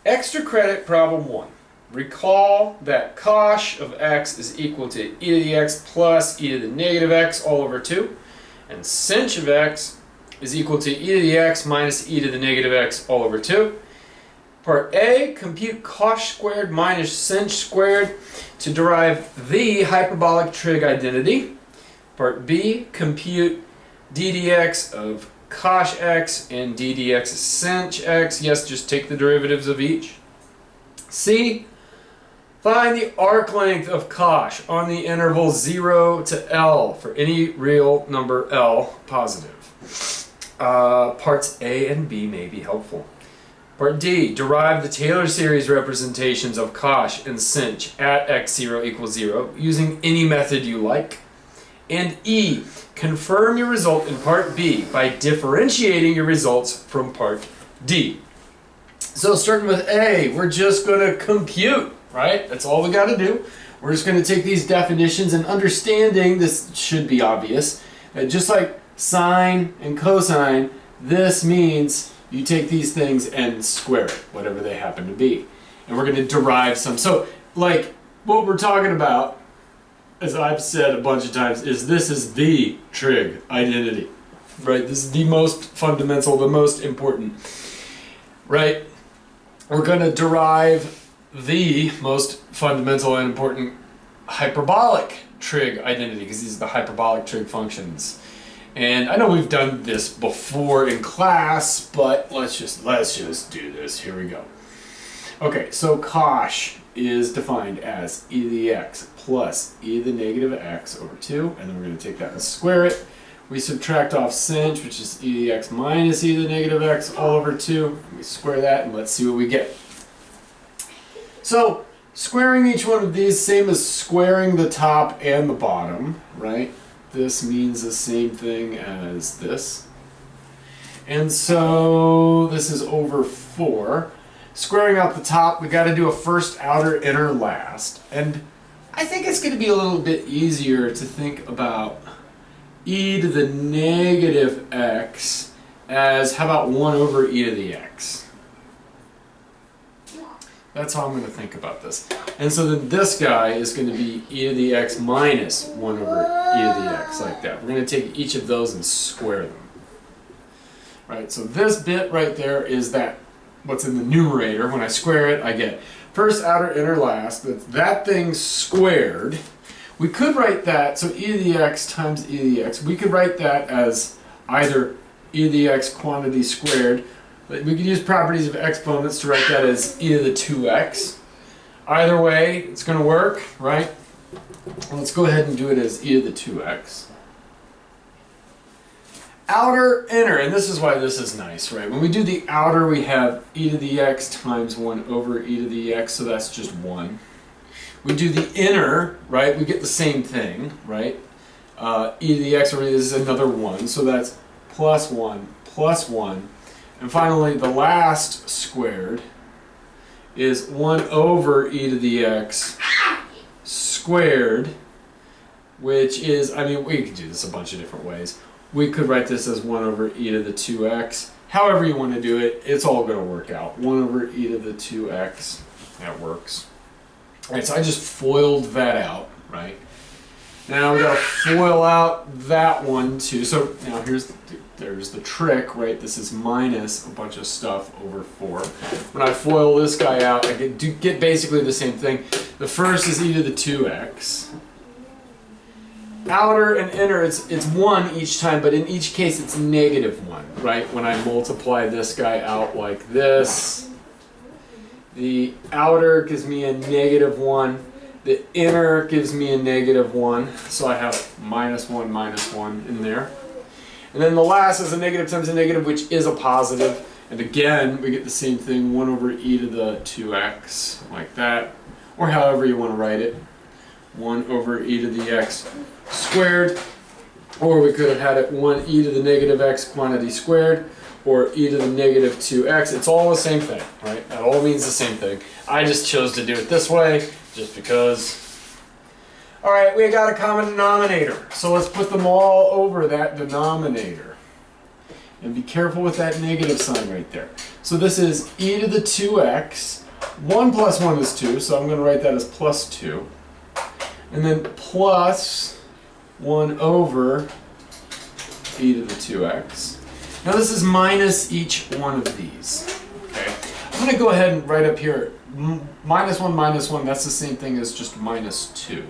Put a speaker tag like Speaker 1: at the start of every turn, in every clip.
Speaker 1: Extra credit problem 1. Recall that cosh of x is equal to e to the x plus e to the negative x all over 2. And sinh of x is equal to e to the x minus e to the negative x all over 2. Part A, compute cosh squared minus sinh squared to derive the hyperbolic trig identity. Part B, compute d dx of cosh x and d dx of sinh x. Yes, just take the derivatives of each. C, find the arc length of cosh on the interval 0 to L for any real number L positive. Parts A and B may be helpful. Part D, derive the Taylor series representations of cosh and sinh at x0 equals 0 using any method you like. And E, confirm your result in part B by differentiating your results from part D. So starting with A, we're just going to compute, right? That's all we got to do. We're just going to take these definitions and understanding, this should be obvious, that just like sine and cosine, this means you take these things and square it, whatever they happen to be. And we're going to derive some. So, like, what we're talking about, as I've said a bunch of times, is this is the trig identity, right? This is the most fundamental, the most important, right? We're going to derive the most fundamental and important hyperbolic trig identity, because these are the hyperbolic trig functions. And I know we've done this before in class, but let's just do this. Here we go. Okay, so cosh is defined as e to the x plus e to the negative x over 2, and then we're going to take that and square it. We subtract off sinh, which is e to the x minus e to the negative x all over 2. We square that, and let's see what we get. So, squaring each one of these, same as squaring the top and the bottom, right? This means the same thing as this. And so this is over 4. Squaring out the top, we got to do a first, outer, inner, last. And I think it's going to be a little bit easier to think about e to the negative x as, how about 1 over e to the x? That's how I'm going to think about this. And so then this guy is going to be e to the x minus 1 over e to the x, like that. We're going to take each of those and square them. Right, so this bit right there is that, what's in the numerator. When I square it, I get first, outer, inner, last. That's that thing squared. We could write that, so e to the x times e to the x. We could write that as either e to the x quantity squared. We could use properties of exponents to write that as e to the 2x. Either way, it's going to work, right? Let's go ahead and do it as e to the 2x. Outer, inner, and this is why this is nice, right? When we do the outer, we have e to the x times 1 over e to the x, so that's just 1. We do the inner, right? We get the same thing, right? E to the x over is another 1, so that's plus 1, plus 1. And finally, the last squared is 1 over e to the x squared, which is, I mean, we could do this a bunch of different ways. We could write this as 1 over e to the 2x. However you want to do it, it's all going to work out. 1 over e to the 2x, that works. All right, so I just FOILed that out, right? Now we got to FOIL out that one too. So now there's the trick, right? This is minus a bunch of stuff over 4. When I FOIL this guy out, I get basically the same thing. The first is e to the 2x. Outer and inner, it's 1 each time, but in each case it's negative 1, right? When I multiply this guy out like this, the outer gives me a negative 1. The inner gives me a negative 1, so I have minus 1 in there. And then the last is a negative times a negative, which is a positive. And again, we get the same thing, 1 over e to the 2x, like that. Or however you want to write it. 1 over e to the x squared. Or we could have had it 1 e to the negative x quantity squared. Or e to the negative 2x. It's all the same thing, right? That all means the same thing. I just chose to do it this way, just because. All right, we got a common denominator. So let's put them all over that denominator.
Speaker 2: And be careful with that negative sign right there. So this is e to the 2x. 1 plus 1 is 2, so I'm going to write that as plus 2. And then plus 1 over e to the 2x. Now this is minus each one of these. Okay? I'm going to go ahead and write up here minus 1, that's the same thing as just minus 2.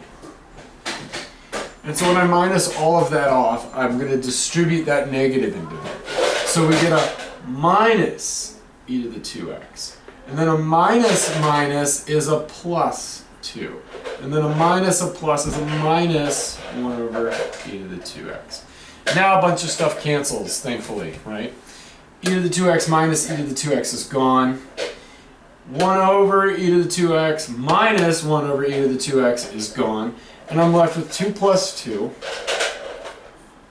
Speaker 2: And so when I minus all of that off, I'm going to distribute that negative into there. So we get a minus e to the 2x. And then a minus minus is a plus 2. And then a minus a plus is a minus 1 over e to the 2x. Now a bunch of stuff cancels, thankfully, right? E to the 2x minus e to the 2x is gone. 1 over e to the 2x minus 1 over e to the 2x is gone. And I'm left with 2 plus 2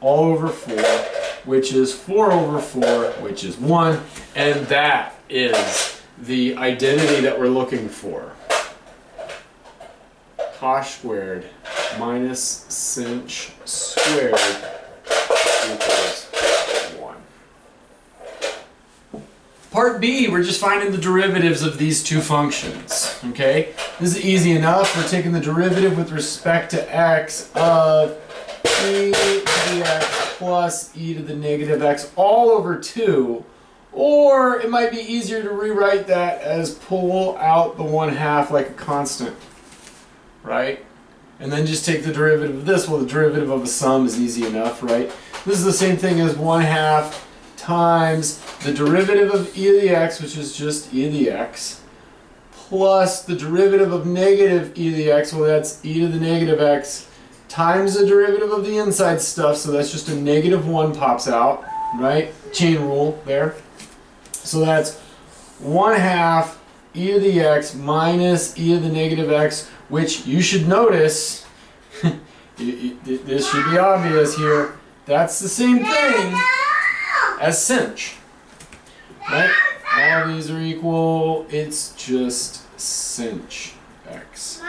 Speaker 2: all over 4, which is 4 over 4, which is 1. And that is the identity that we're looking for. Cosh squared minus sinh squared equals 1. Part B, we're just finding the derivatives of these two functions. Okay? This is easy enough. We're taking the derivative with respect to x of e to the x plus e to the negative x all over 2. Or it might be easier to rewrite that as pull out the 1/2 like a constant, right? And then just take the derivative of this. Well, the derivative of a sum is easy enough, right? This is the same thing as 1/2 times the derivative of e to the x, which is just e to the x, plus the derivative of negative e to the x, well, that's e to the negative x, times the derivative of the inside stuff, so that's just a -1 pops out, right? Chain rule there. So that's 1/2 e to the x minus e to the negative x, which you should notice, this should be obvious here, that's the same thing as sinh, right? All these are equal, it's just sinh x.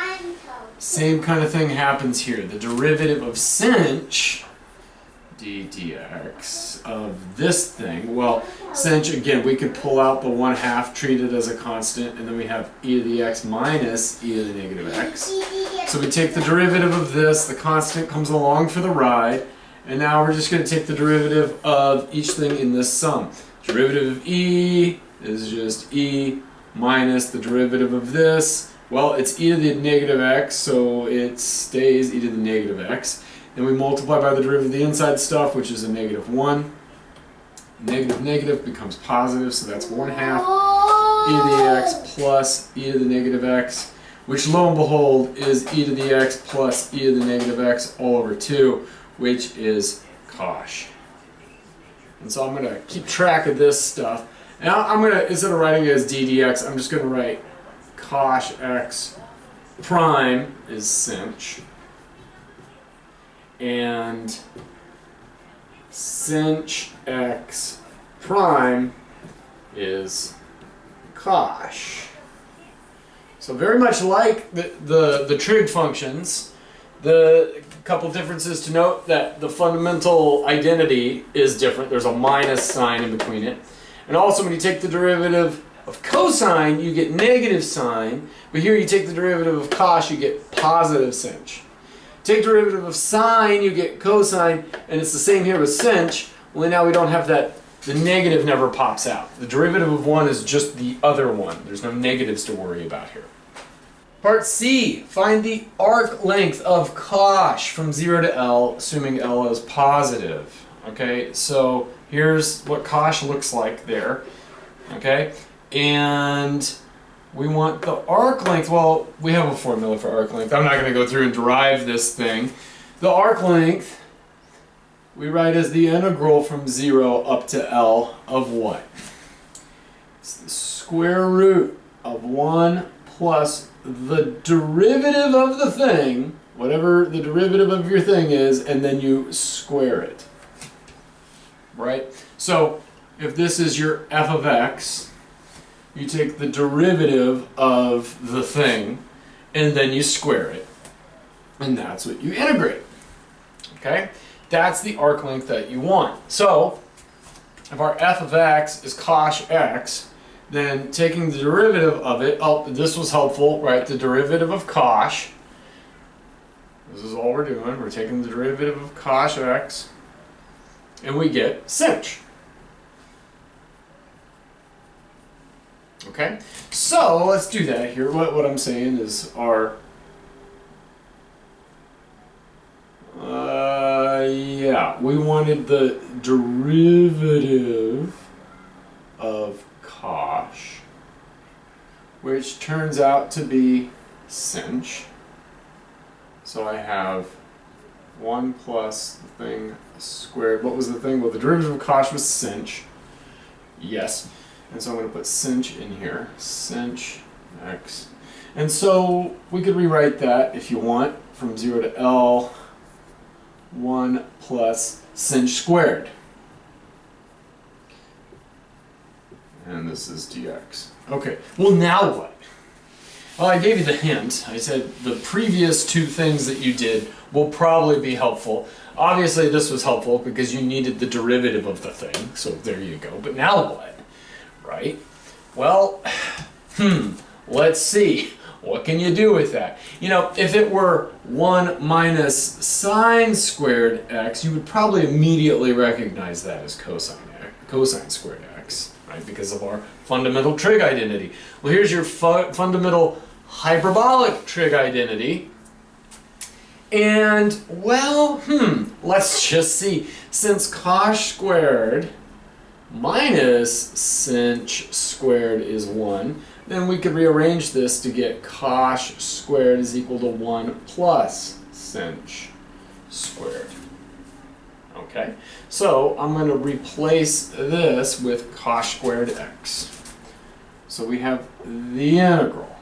Speaker 2: Same kind of thing happens here. The derivative of sinh d dx of this thing, well, sinh, again, we could pull out the 1/2, treat it as a constant, and then we have e to the x minus e to the negative x. So we take the derivative of this, the constant comes along for the ride, and now we're just going to take the derivative of each thing in this sum. Derivative of e is just e minus the derivative of this. Well, it's e to the negative x, so it stays e to the negative x. Then we multiply by the derivative of the inside stuff, which is a -1. Negative negative becomes positive, so that's 1/2 e to the x plus e to the negative x, which lo and behold is e to the x plus e to the negative x all over 2, which is cosh. And so I'm going to keep track of this stuff. Now I'm going to, instead of writing it as d dx, I'm just going to write cosh x prime is sinh, and sinh x prime is cosh. So very much like the trig functions, the couple differences to note: that the fundamental identity is different. There's a minus sign in between it. And also when you take the derivative of cosine, you get negative sign, but here you take the derivative of cosh, you get positive sinh. Take derivative of sine, you get cosine, and it's the same here with sinh, only now we don't have that, the negative never pops out. The derivative of one is just the other one. There's no negatives to worry about here. Part C, find the arc length of cosh from 0 to L, assuming L is positive. Okay, so here's what cosh looks like there. Okay, and we want the arc length. Well, we have a formula for arc length. I'm not going to go through and derive this thing. The arc length we write as the integral from 0 up to L of what? It's the square root of 1 plus the derivative of the thing, whatever the derivative of your thing is, and then you square it. Right? So if this is your f of x, you take the derivative of the thing, and then you square it. And that's what you integrate. Okay? That's the arc length that you want. So if our f of x is cosh x, then taking the derivative of it, oh, this was helpful, right? The derivative of cosh, this is all we're doing. We're taking the derivative of cosh x, and we get sinh. Okay, so let's do that here. What I'm saying is our yeah, we wanted the derivative of cosh, which turns out to be sinh. So I have 1 plus the thing squared. What was the thing? Well, the derivative of cosh was sinh. Yes. And so I'm going to put sinh in here. Sinh x. And so we could rewrite that, if you want, from 0 to L, 1 plus sinh squared. And this is dx. Okay, well now what? Well, I gave you the hint. I said the previous two things that you did will probably be helpful. Obviously this was helpful because you needed the derivative of the thing, so there you go. But now what? Right? Well, let's see. What can you do with that? You know, if it were 1 minus sine squared x, you would probably immediately recognize that as cosine squared x, right? Because of our fundamental trig identity. Well, here's your fundamental hyperbolic trig identity. And, well, let's just see. Since cosh squared minus sinh squared is 1, then we could rearrange this to get cosh squared is equal to 1 plus sinh squared. Okay, so I'm going to replace this with cosh squared x. So we have the integral.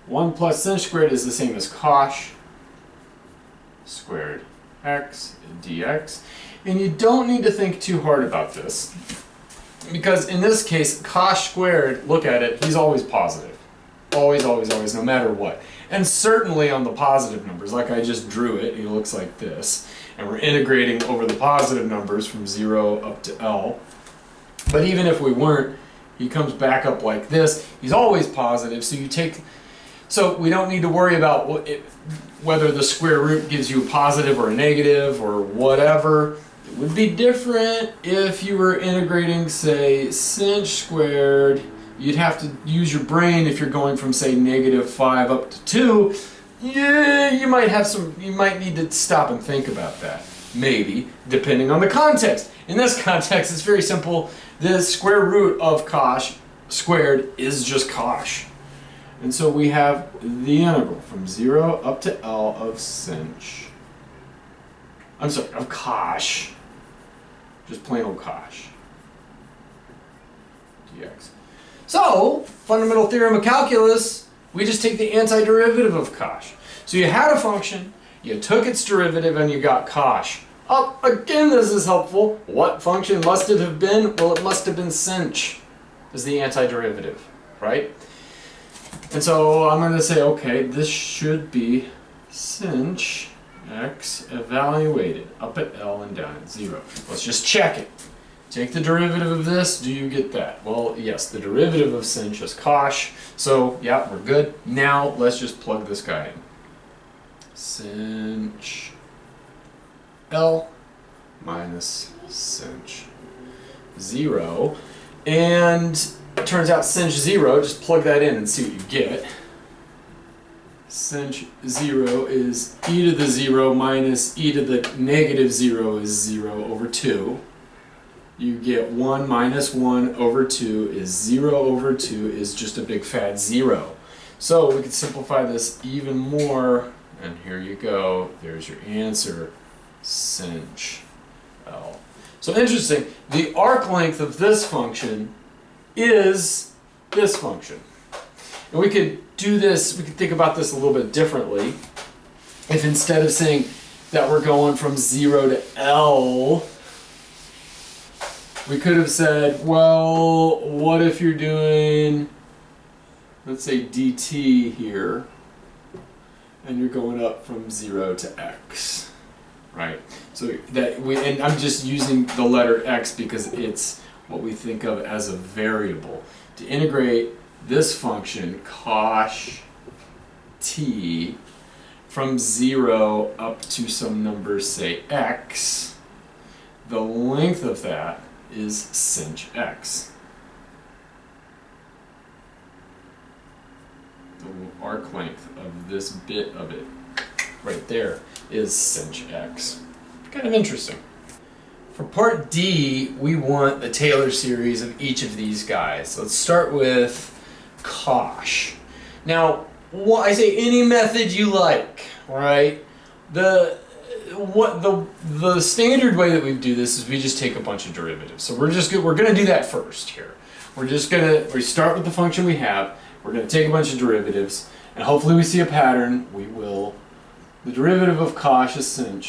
Speaker 2: 1 plus sinh squared is the same as cosh squared x dx. And you don't need to think too hard about this, because in this case, cosh squared, look at it, he's always positive. Always, always, always, no matter what. And certainly on the positive numbers, like I just drew it, he looks like this. And we're integrating over the positive numbers from 0 up to L. But even if we weren't, he comes back up like this. He's always positive, so we don't need to worry about whether the square root gives you a positive or a negative or whatever. It would be different if you were integrating, say, sinh squared. You'd have to use your brain if you're going from, say, -5 up to 2. Yeah, you might need to stop and think about that. Maybe, depending on the context. In this context, it's very simple. The square root of cosh squared is just cosh. And so we have the integral from 0 up to L of of cosh. Just plain old cosh. Dx. So, fundamental theorem of calculus, we just take the antiderivative of cosh. So you had a function, you took its derivative, and you got cosh. Oh, again, this is helpful. What function must it have been? Well, it must have been sinh as the antiderivative, right? And so I'm going to say, okay, this should be sinh x evaluated up at L and down at 0. Let's just check it. Take the derivative of this, do you get that? Well, yes, the derivative of sinh is cosh, so yeah, we're good. Now let's just plug this guy in. Sinh L minus sinh 0, and it turns out sinh 0, just plug that in and see what you get. Sinh 0 is e to the 0 minus e to the negative 0 is 0 over 2. You get 1 minus 1 over 2 is 0 over 2 is just a big fat 0. So we could simplify this even more, and here you go. There's your answer, sinh L. So interesting, the arc length of this function is this function. And we could do this, we could think about this a little bit differently. If instead of saying that we're going from 0 to L, we could have said, well, what if you're doing, let's say dt here, and you're going up from 0 to x. right? So that and I'm just using the letter x because it's what we think of as a variable. To integrate this function, cosh t, from 0 up to some number, say x, the length of that is sinh x. The arc length of this bit of it right there is sinh x. Kind of interesting. For part D, we want the Taylor series of each of these guys. Let's start with cosh. Now, I say any method you like, right? The standard way that we do this is we just take a bunch of derivatives. So we're gonna do that first here. We start with the function we have. We're gonna take a bunch of derivatives, and hopefully we see a pattern. We will. The derivative of cosh is sinh.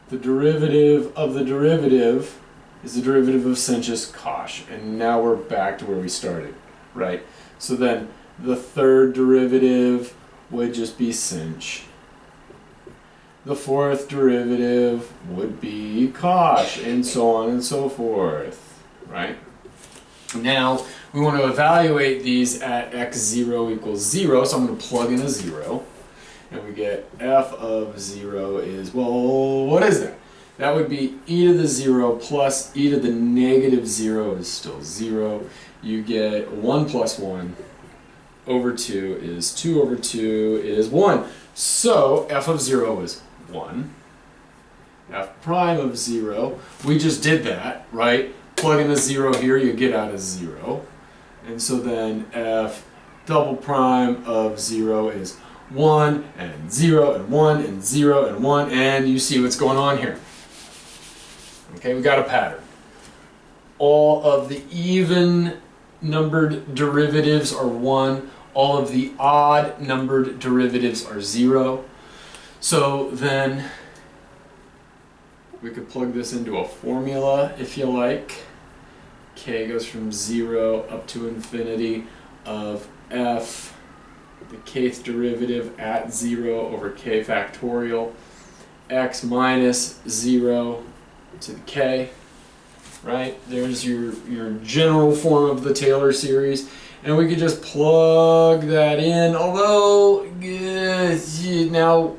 Speaker 2: The derivative of the derivative is the derivative of sinh is cosh, and now we're back to where we started, right? So then the third derivative would just be sinh. The fourth derivative would be cosh, and so on and so forth, right? Now we want to evaluate these at x0 equals 0, so I'm going to plug in a 0. And we get f of 0 is, well, what is that? That would be e to the 0 plus e to the negative 0 is still 0. You get 1 plus 1 over 2 is 2 over 2 is 1. So f of 0 is 1. F prime of 0, we just did that, right? Plug in a 0 here, you get out a 0. And so then f double prime of 0 is 1 and 0 and 1 and 0 and 1, and you see what's going on here. Okay, we got a pattern. All of the even numbered derivatives are 1. All of the odd numbered derivatives are 0. So then we could plug this into a formula if you like. K goes from 0 up to infinity of f, the kth derivative at 0 over k factorial, x minus 0 to the k, right? There's your general form of the Taylor series. And we could just plug that in, although now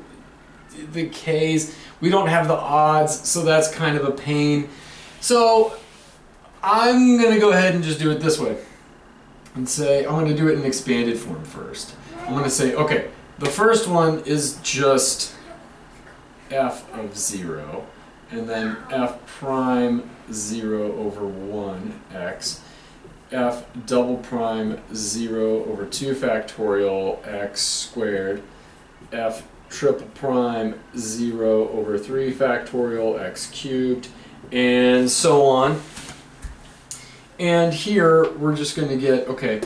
Speaker 2: the k's, we don't have the odds, so that's kind of a pain. So I'm going to go ahead and just do it this way and say I'm going to do it in expanded form first. I'm going to say, okay, the first one is just f of 0, and then f prime 0 over 1 x, f double prime 0 over 2 factorial x squared, f triple prime 0 over 3 factorial x cubed, and so on. And here we're just going to get, okay,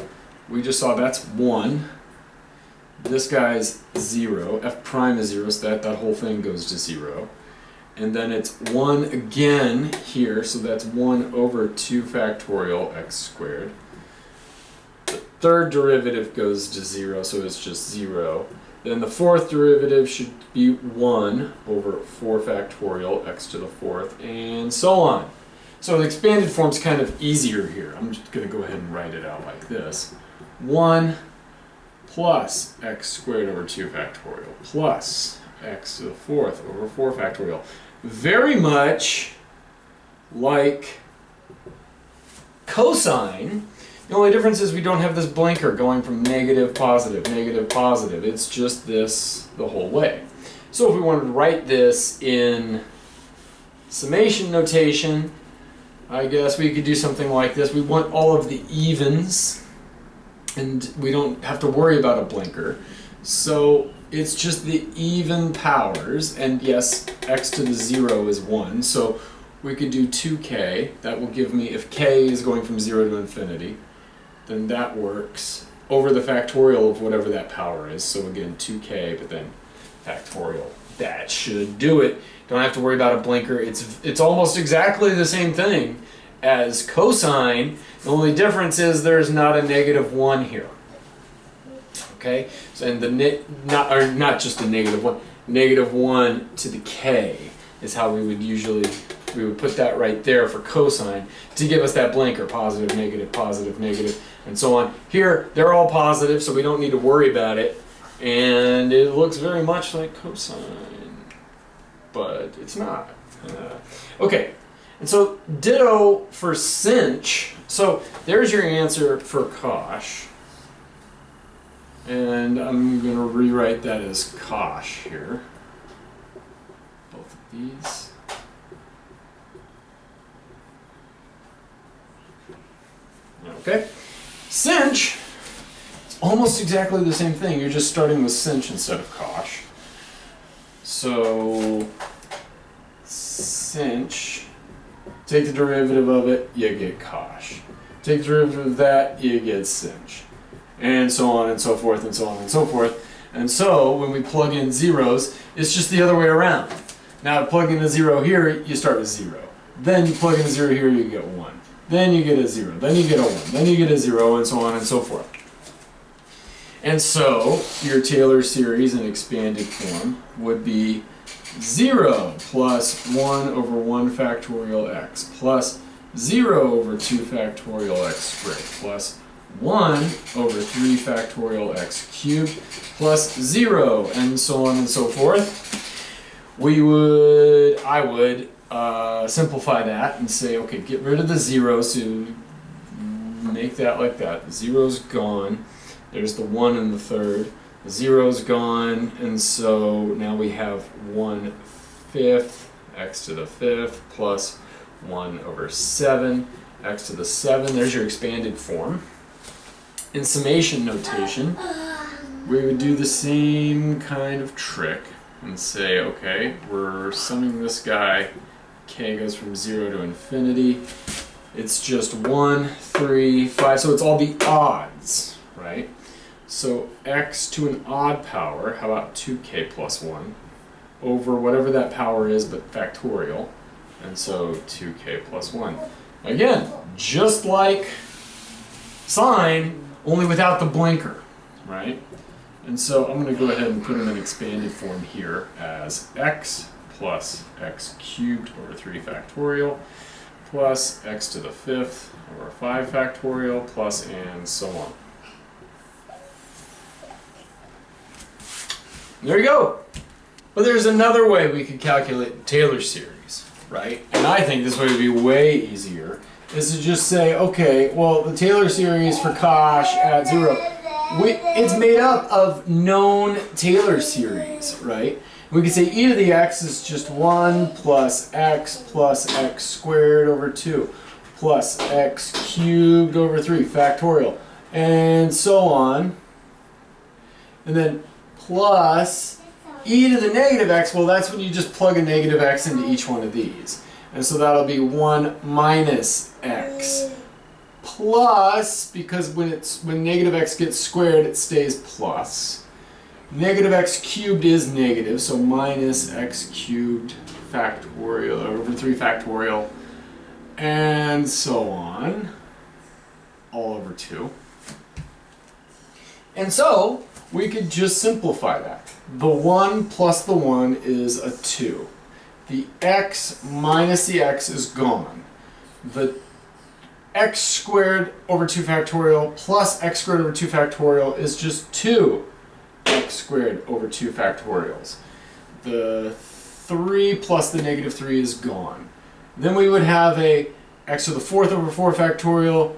Speaker 2: we just saw that's 1. This guy's 0. F prime is 0, so that whole thing goes to 0. And then it's 1 again here, so that's 1 over 2 factorial x squared. The third derivative goes to 0, so it's just 0. Then the fourth derivative should be 1 over 4 factorial x to the fourth, and so on. So the expanded form's kind of easier here. I'm just going to go ahead and write it out like this. 1 plus x squared over 2 factorial plus x to the fourth over 4 factorial. Very much like cosine. The only difference is we don't have this blinker going from negative, positive, negative, positive. It's just this the whole way. So if we wanted to write this in summation notation, I guess we could do something like this. We want all of the evens, and we don't have to worry about a blinker. So it's just the even powers, and yes, x to the 0 is 1, so we could do 2k. That will give me, if k is going from 0 to infinity, then that works over the factorial of whatever that power is. So again, 2k, but then factorial. That should do it. Don't have to worry about a blinker. It's almost exactly the same thing as cosine. The only difference is there's not a negative 1 here. Okay, so, and the not just a negative 1. negative 1 to the k is how we would put that right there for cosine to give us that blinker, positive, negative, and so on. Here, they're all positive, so we don't need to worry about it. And it looks very much like cosine, but it's not. Okay, and so ditto for sinh. So there's your answer for cosh. And I'm going to rewrite that as cosh here. Both of these. Okay. Sinh, it's almost exactly the same thing. You're just starting with sinh instead of cosh. So, sinh, take the derivative of it, you get cosh. Take the derivative of that, you get sinh. And so on and so forth and so on and so forth. And so, when we plug in zeros, it's just the other way around. Now, to plug in a 0 here, you start with 0. Then you plug in a 0 here, you get 1. Then you get a 0. Then you get a 1. Then you get a 0, and so on and so forth. And so, your Taylor series in expanded form would be 0 plus 1 over 1 factorial x plus 0 over 2 factorial x squared plus 1 over 3 factorial x cubed plus 0, and so on and so forth. I would simplify that and say, okay, get rid of the 0, so make that like that. The 0's gone. There's the 1 in the third. The 0's gone, and so now we have 1/5 x to the 5th plus 1 over 7 x to the 7. There's your expanded form. In summation notation, we would do the same kind of trick and say, okay, we're summing this guy. K goes from 0 to infinity. It's just 1, 3, 5, so it's all the odds, right? So x to an odd power, how about 2k plus 1, over whatever that power is, but factorial, and so 2k plus 1. Again, just like sine, only without the blinker, right? And so I'm going to go ahead and put them in expanded form here as x plus x cubed over 3 factorial plus x to the 5th over 5 factorial plus and so on. There you go. But there's another way we could calculate Taylor series, right? And I think this way would be way easier, is to just say, okay, well, the Taylor series for cosh at 0, it's made up of known Taylor series, right? We could say e to the x is just 1 plus x squared over 2 plus x cubed over 3 factorial, and so on. And then plus e to the negative x, well, that's when you just plug a negative x into each one of these. And so that'll be 1 minus x plus, because when negative x gets squared, it stays plus. Negative x cubed is negative, so minus x cubed factorial over 3 factorial, and so on, all over 2. And so we could just simplify that. The 1 plus the 1 is a 2. The x minus the x is gone. The x squared over 2 factorial plus x squared over 2 factorial is just 2 x squared over 2 factorials. The 3 plus the negative 3 is gone. Then we would have a x to the 4th over 4 factorial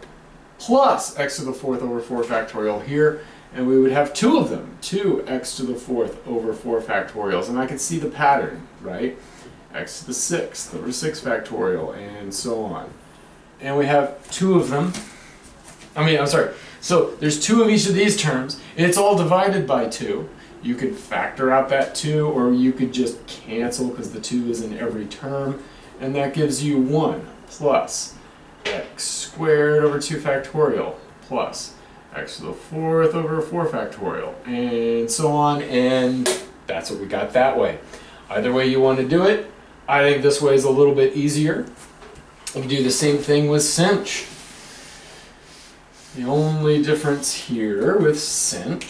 Speaker 2: plus x to the 4th over 4 factorial here, and we would have two of them, 2x to the 4th over 4 factorials, and I can see the pattern, right? X to the 6th over 6 factorial, and so on. And we have two of them. So there's 2 of each of these terms, and it's all divided by 2. You could factor out that 2, or you could just cancel because the 2 is in every term, and that gives you 1 plus x squared over 2 factorial plus x to the 4th over 4 factorial, and so on, and that's what we got that way. Either way you want to do it, I think this way is a little bit easier. You can do the same thing with sinh. The only difference here with sinh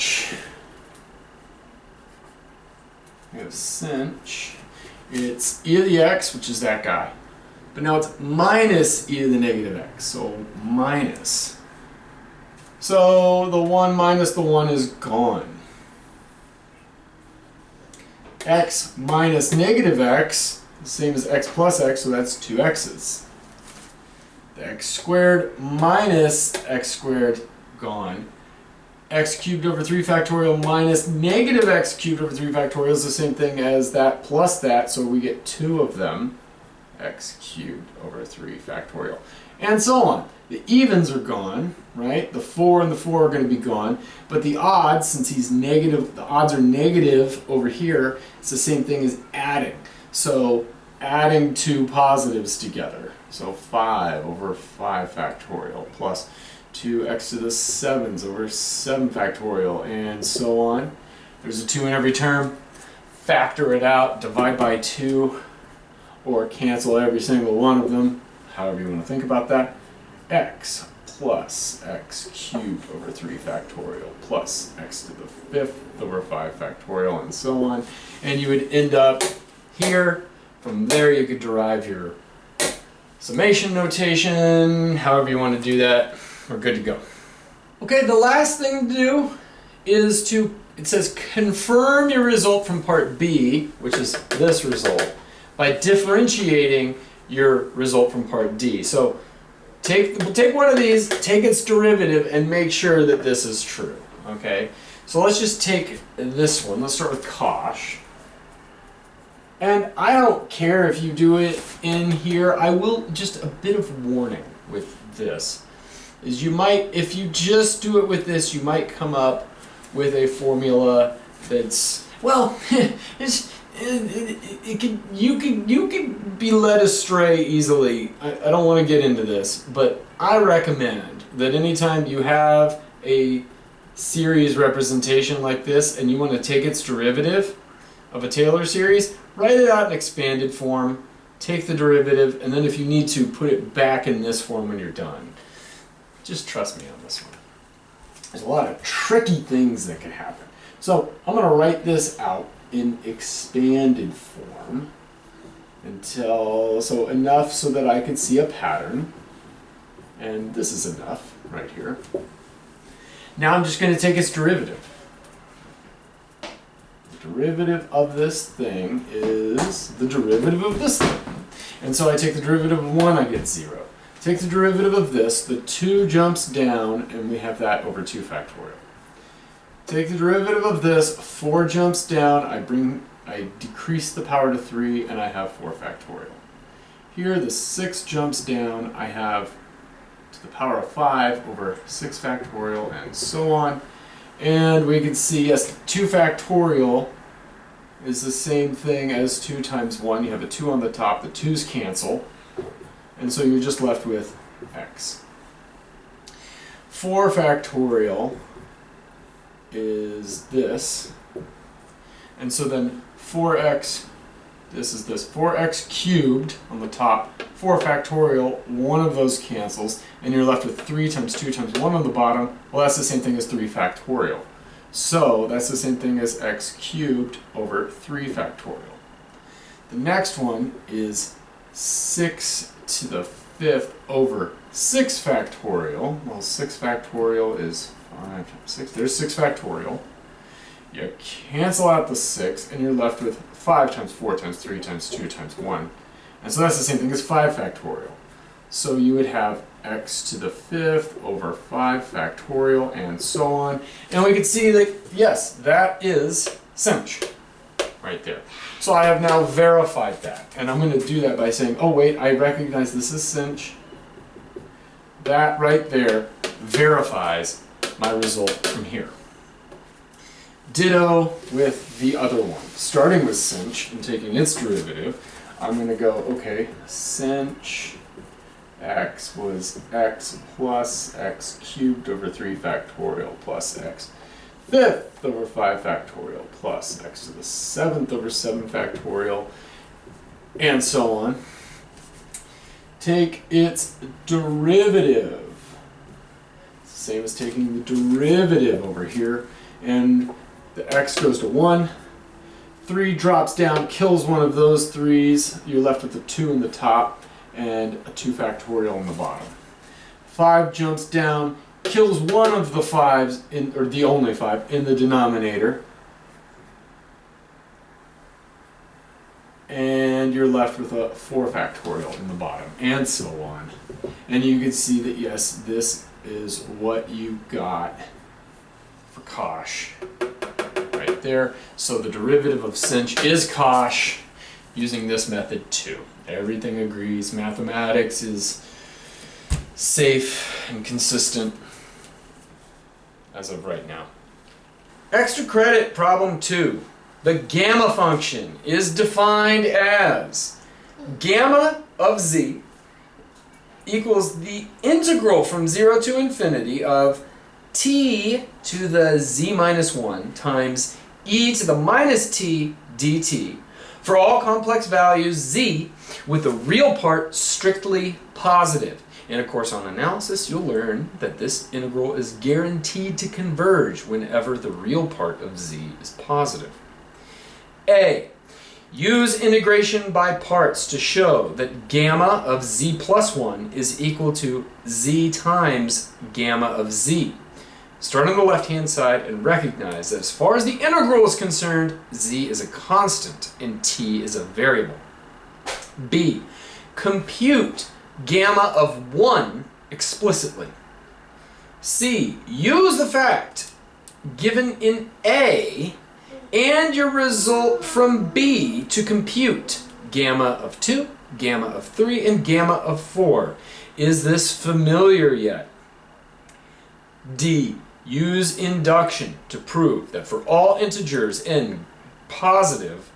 Speaker 2: we have sinh. It's e to the x, which is that guy. But now it's minus e to the negative x, so minus. So the 1 minus the 1 is gone. X minus negative x, the same as x plus x, so that's 2 x's. The x squared minus x squared, gone. X cubed over 3 factorial minus negative x cubed over 3 factorial is the same thing as that plus that, so we get 2 of them. X cubed over 3 factorial. And so on. The evens are gone, right? The 4 and the 4 are going to be gone. But the odds, since he's negative, the odds are negative over here, it's the same thing as adding. So adding 2 positives together. So 5 over 5 factorial plus 2x to the 7s over 7 factorial, and so on. There's a 2 in every term. Factor it out, divide by 2, or cancel every single one of them, however you want to think about that. X plus x cubed over 3 factorial plus x to the 5th over 5 factorial, and so on. And you would end up here. From there you could derive your summation notation, however you want to do that. We're good to go. Okay, the last thing to do is it says confirm your result from part B, which is this result, by differentiating your result from part D. So take one of these, take its derivative, and make sure that this is true. Okay, so let's just take this one. Let's start with cosh. And I don't care if you do it in here. I will, just a bit of warning with this, is you might, if you just do it with this, you might come up with a formula that's, well, you can be led astray easily. I don't want to get into this, but I recommend that anytime you have a series representation like this and you want to take its derivative of a Taylor series, write it out in expanded form, take the derivative, and then if you need to, put it back in this form when you're done. Just trust me on this one. There's a lot of tricky things that can happen. So I'm going to write this out in expanded form so enough so that I can see a pattern. And this is enough right here. Now I'm just going to take its derivative. The derivative of this thing is the derivative of this thing. And so I take the derivative of 1, I get 0. Take the derivative of this, the 2 jumps down, and we have that over 2 factorial. Take the derivative of this, 4 jumps down, I decrease the power to 3, and I have 4 factorial. Here, the 6 jumps down, I have to the power of 5 over 6 factorial, and so on. And we can see, yes, 2 factorial is the same thing as 2 times 1. You have a 2 on the top, the 2's cancel. And so you're just left with x. 4 factorial is this. And so then 4x, this is this. 4x cubed on the top, 4 factorial, one of those cancels, and you're left with 3 times 2 times 1 on the bottom. Well, that's the same thing as 3 factorial. So that's the same thing as x cubed over 3 factorial. The next one is 6 to the 5th over 6 factorial. Well, 6 factorial is 5 times 6. There's 6 factorial. You cancel out the 6, and you're left with 5 times 4 times 3 times 2 times 1. And so that's the same thing as 5 factorial. So you would have x to the 5th over 5 factorial, and so on. And we can see that, yes, that is sinh right there. So I have now verified that. And I'm going to do that by saying, oh wait, I recognize this is sinh. That right there verifies my result from here. Ditto with the other one. Starting with sinh and taking its derivative, I'm going to go, okay, sinh x was x plus x cubed over 3 factorial plus x 5th over 5 factorial plus x to the 7th over 7 factorial, and so on. Take its derivative. It's the same as taking the derivative over here, and the x goes to 1, 3 drops down, kills one of those 3's. You're left with a 2 in the top and a 2 factorial in the bottom. 5 jumps down, kills one of the 5's, or the only 5, in the denominator. And you're left with a 4 factorial in the bottom, and so on. And you can see that, yes, this is what you got for cosh right there. So the derivative of sinh is cosh using this method too. Everything agrees. Mathematics is safe and consistent as of right now. Extra credit problem 2. The gamma function is defined as gamma of z equals the integral from 0 to infinity of t to the z minus 1 times e to the minus t dt for all complex values z with the real part strictly positive. And of course, on analysis, you'll learn that this integral is guaranteed to converge whenever the real part of z is positive. A. Use integration by parts to show that gamma of z plus 1 is equal to z times gamma of z. Start on the left-hand side and recognize that as far as the integral is concerned, z is a constant and t is a variable. B. Compute gamma of 1 explicitly. C. Use the fact given in A and your result from B to compute gamma of 2, gamma of 3, and gamma of 4. Is this familiar yet? D. Use induction to prove that for all integers n positive,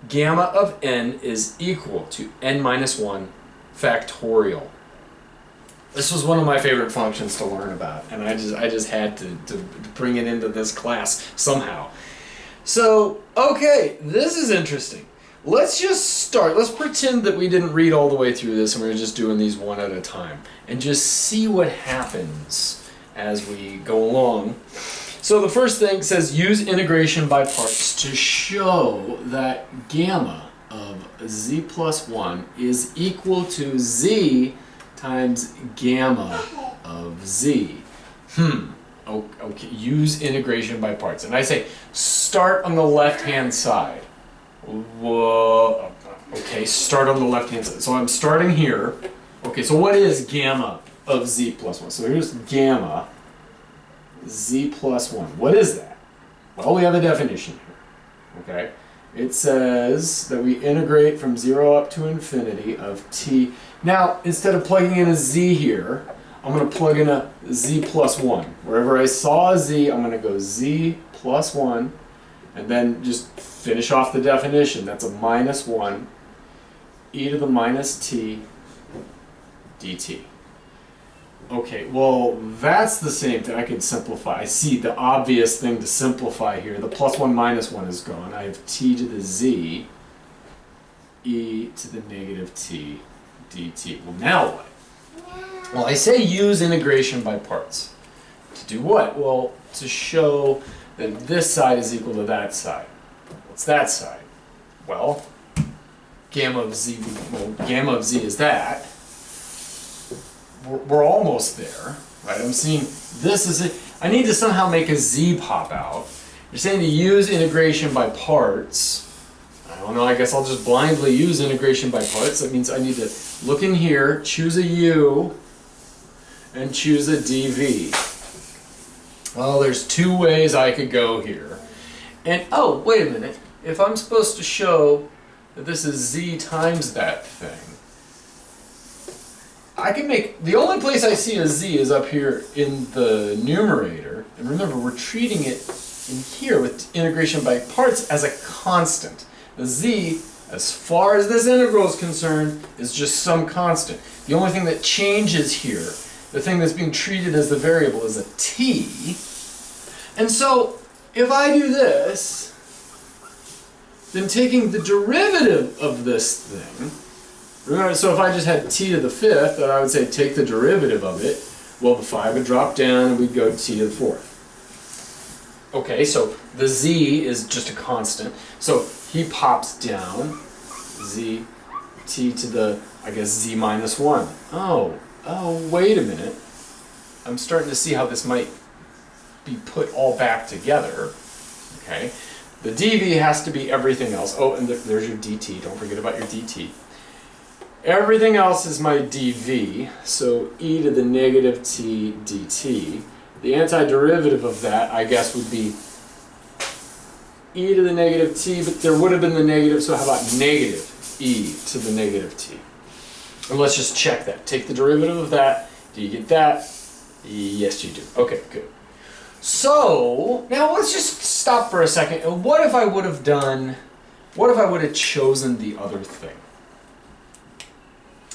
Speaker 2: gamma of n is equal to n minus 1 factorial. This was one of my favorite functions to learn about, and I just had to bring it into this class somehow. So, okay, this is interesting. Let's just start. Let's pretend that we didn't read all the way through this and we're just doing these one at a time and just see what happens as we go along. So the first thing says use integration by parts to show that gamma of z plus 1 is equal to z times gamma of z. Okay, use integration by parts. And I say start on the left-hand side. Whoa. Okay, start on the left-hand side. So I'm starting here. Okay, so what is gamma of z plus 1? So here's gamma z plus 1. What is that? Well, we have a definition here. Okay? It says that we integrate from 0 up to infinity of t. Now, instead of plugging in a z here, I'm going to plug in a z plus 1. Wherever I saw a z, I'm going to go z plus 1, and then just finish off the definition. That's a minus 1 e to the minus t dt. Okay, well, that's the same thing. I can simplify. I see the obvious thing to simplify here. The plus 1 minus 1 is gone. I have t to the z e to the negative t dt. Well, now what? Well, I say use integration by parts. To do what? Well, to show that this side is equal to that side. What's that side? Well, gamma of z, gamma of z is that. We're almost there, right? I'm seeing this is it. I need to somehow make a z pop out. You're saying to use integration by parts. I don't know, I guess I'll just blindly use integration by parts. That means I need to look in here, choose a u, and choose a dv. Well, there's two ways I could go here. And, oh, wait a minute. If I'm supposed to show that this is z times that thing, I can make, the only place I see a z is up here in the numerator. And remember, we're treating it in here with integration by parts as a constant. The z, as far as this integral is concerned, is just some constant. The only thing that changes here, the thing that's being treated as the variable, is a t. And so, if I do this, then taking the derivative of this thing, remember, so if I just had t to the 5th, then I would say take the derivative of it. Well, the 5 would drop down and we'd go t to the 4th. Okay, so the z is just a constant. So he pops down z t to the, I guess, z minus 1. Oh, wait a minute. I'm starting to see how this might be put all back together. Okay, the dv has to be everything else. Oh, and there's your dt. Don't forget about your dt. Everything else is my dv, so e to the negative t dt. The antiderivative of that, I guess, would be e to the negative t, but there would have been the negative, so how about negative e to the negative t? And let's just check that. Take the derivative of that. Do you get that? Yes, you do. Okay, good. So, now let's just stop for a second. And what if I would have chosen the other thing?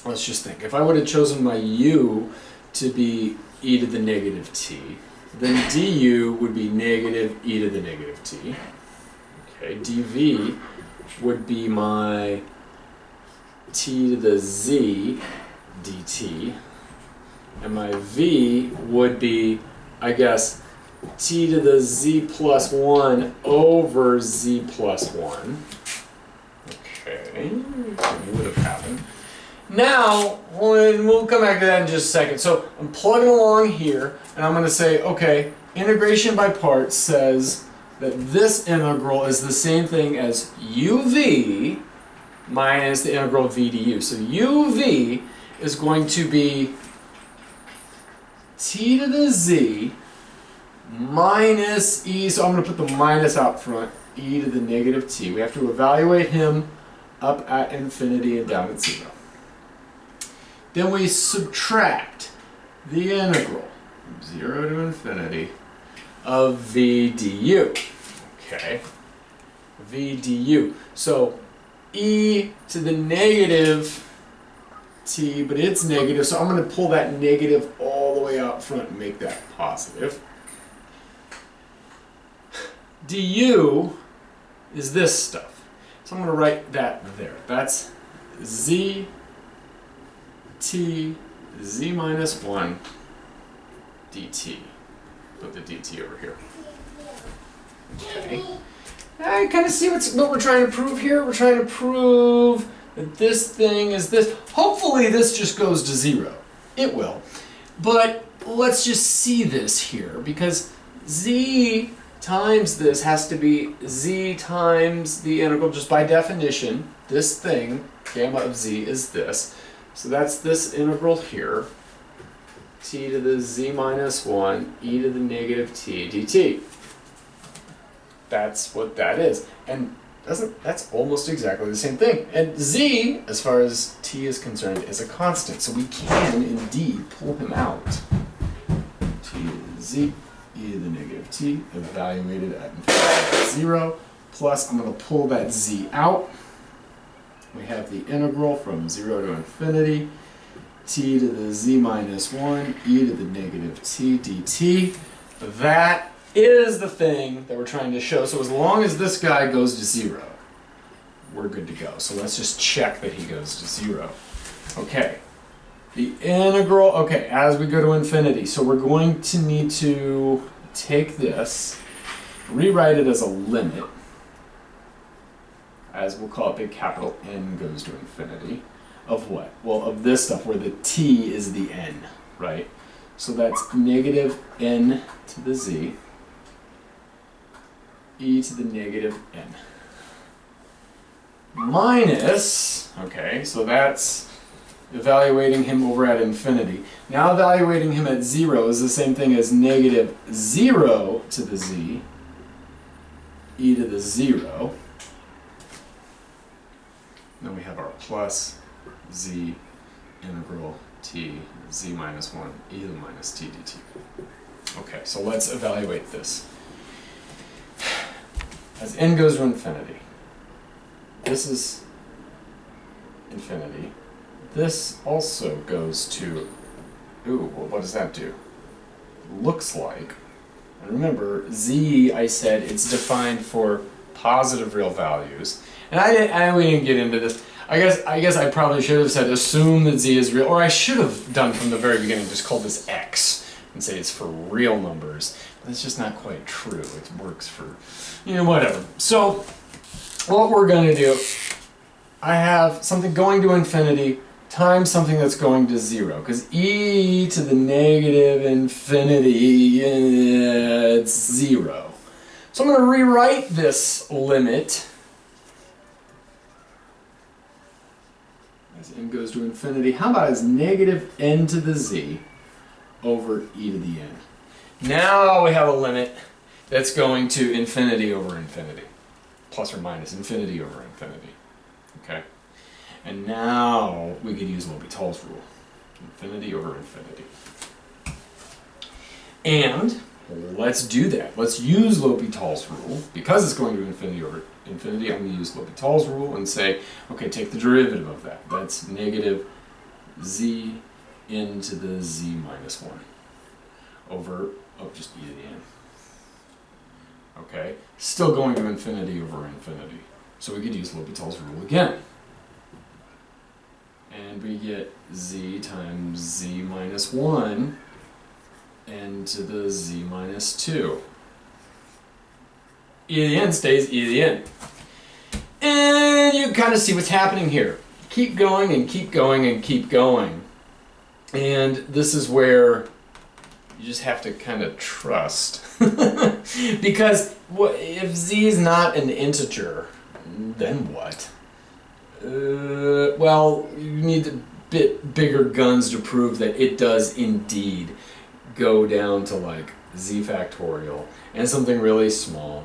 Speaker 2: Let's just think. If I would have chosen my u to be e to the negative t, then du would be negative e to the negative t. Okay, dv would be my t to the z dt, and my v would be, I guess, t to the z plus 1 over z plus 1. Okay, that would have happened. Now, we'll come back to that in just a second. So I'm plugging along here, and I'm going to say, okay, integration by parts says that this integral is the same thing as uv minus the integral v du. So uv is going to be t to the z minus e, so I'm going to put the minus out front, e to the negative t. We have to evaluate him up at infinity and down at 0. Then we subtract the integral from 0 to infinity of v du. Okay, v du. So e to the negative t, but it's negative, so I'm going to pull that negative all the way out front and make that positive. Du is this stuff. So I'm going to write that there. That's z t z minus 1 dt. Put the dt over here. Okay. I kind of see what we're trying to prove here. We're trying to prove that this thing is this. Hopefully this just goes to 0. It will. But let's just see this here, because z times this has to be z times the integral, just by definition. This thing, gamma of z, is this. So that's this integral here, t to the z minus 1 e to the negative t dt. That's what that is. And that's almost exactly the same thing. And z, as far as t is concerned, is a constant. So we can indeed pull him out. T to the z, e to the negative t, evaluated at infinity at 0, plus I'm going to pull that z out. We have the integral from 0 to infinity, t to the z minus 1, e to the negative t dt. That is the thing that we're trying to show. So as long as this guy goes to 0, we're good to go. So let's just check that he goes to 0. Okay, the integral, okay, as we go to infinity, so we're going to need to take this, rewrite it as a limit, as we'll call it big capital N goes to infinity, of what? Well, of this stuff where the t is the n, right? So that's negative n to the z, e to the negative n. Minus, okay, so that's evaluating him over at infinity. Now evaluating him at 0 is the same thing as negative 0 to the z, e to the 0. Then we have our plus z integral t z minus 1 e to the minus t dt. Okay, so let's evaluate this. As n goes to infinity, this is infinity. This also goes to, ooh, well, what does that do? Looks like, and remember, z, I said, it's defined for positive real values. And we didn't get into this. I guess I probably should have said assume that z is real, or I should have done from the very beginning just called this x and say it's for real numbers. that's just not quite true. It works for, whatever. So what we're going to do, I have something going to infinity times something that's going to 0, because e to the negative infinity, it's 0. So I'm going to rewrite this limit as n goes to infinity. How about as negative n to the z over e to the n? Now we have a limit that's going to infinity over infinity, plus or minus infinity over infinity. Okay? And now we could use L'Hopital's rule. Infinity over infinity. And let's do that. Let's use L'Hopital's rule. Because it's going to infinity over infinity, I'm going to use L'Hopital's rule and say, okay, take the derivative of that. That's negative z n to the z minus 1 over, just e to the n. Okay? Still going to infinity over infinity. So we could use L'Hopital's rule again. And we get z times z minus 1 n to the z minus 2. E to the n stays e to the n. And you kind of see what's happening here. Keep going and keep going and keep going. And this is where you just have to kind of trust. Because if z is not an integer, then what? Well, you need a bit bigger guns to prove that it does indeed go down to like z factorial and something really small.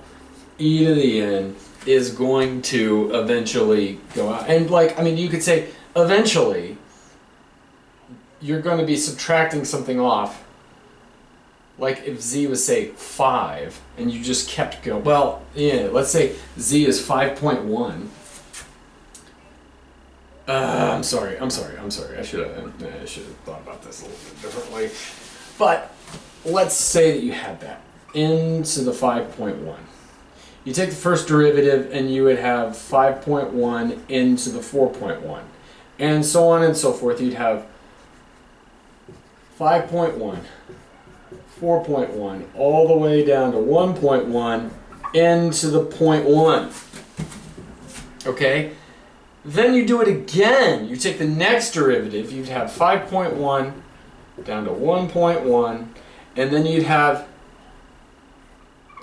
Speaker 2: E to the n is going to eventually go out. And you could say eventually you're going to be subtracting something off. Like if z was, say, 5, and you just kept going. Well, yeah, let's say z is 5.1. I'm sorry. I should have thought about this a little bit differently. But let's say that you had that n to the 5.1. You take the first derivative and you would have 5.1 n to the 4.1. And so on and so forth. You'd have 5.1, 4.1, all the way down to 1.1 n to the 0.1. Okay? Then you do it again. You take the next derivative. You'd have 5.1 down to 1.1, and then you'd have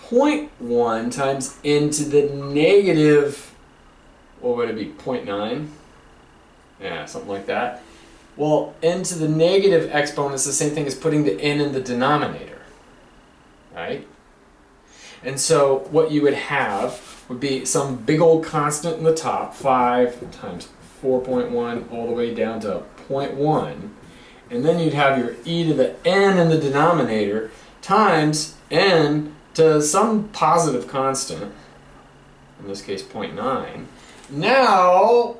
Speaker 2: 0.1 times n to the negative, what would it be, 0.9? Yeah, something like that. Well, n to the negative exponent is the same thing as putting the n in the denominator, right? And so what you would have would be some big old constant in the top, 5 times 4.1 all the way down to 0.1. And then you'd have your e to the n in the denominator times n to some positive constant, in this case 0.9. Now,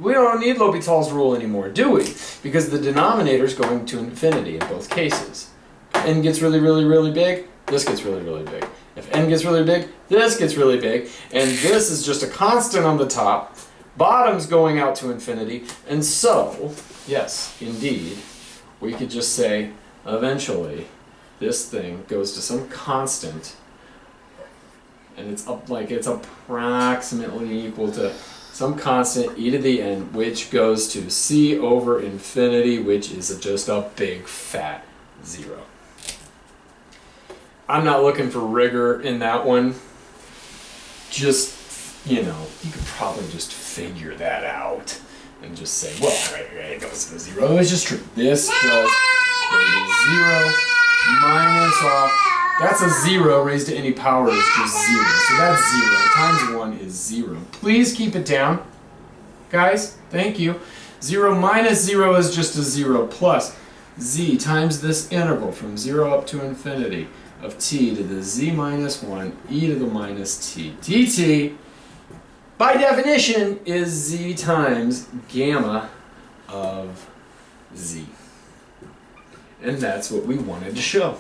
Speaker 2: we don't need L'Hopital's rule anymore, do we? Because the denominator is going to infinity in both cases. N gets really, really, really big, this gets really, really big. If n gets really big, this gets really big, and this is just a constant on the top, bottom's going out to infinity, and so, yes, indeed, we could just say, eventually, this thing goes to some constant, and it's approximately equal to some constant e to the n, which goes to c over infinity, which is just a big fat 0. I'm not looking for rigor in that one. Just, you could probably just figure that out and just say, well, right, it goes to 0. It's just true. This does go to 0 minus off. That's a 0 raised to any power is just 0. So that's 0 times 1 is 0. Please keep it down, guys. Thank you. 0 minus 0 is just a 0 plus z times this interval from 0 up to infinity of t to the z minus 1 e to the minus t dt, by definition, is z times gamma of z. And that's what we wanted to show.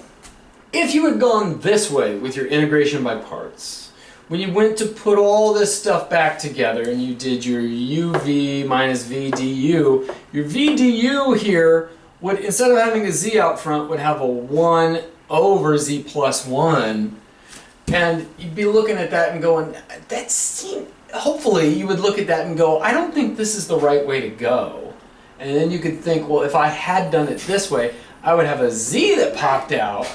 Speaker 2: If you had gone this way with your integration by parts, when you went to put all this stuff back together and you did your uv minus v du, your v du here would, instead of having a z out front, would have a 1 over z plus 1. And you'd be looking at that and going, hopefully you would look at that and go, I don't think this is the right way to go. And then you could think, well, if I had done it this way, I would have a z that popped out,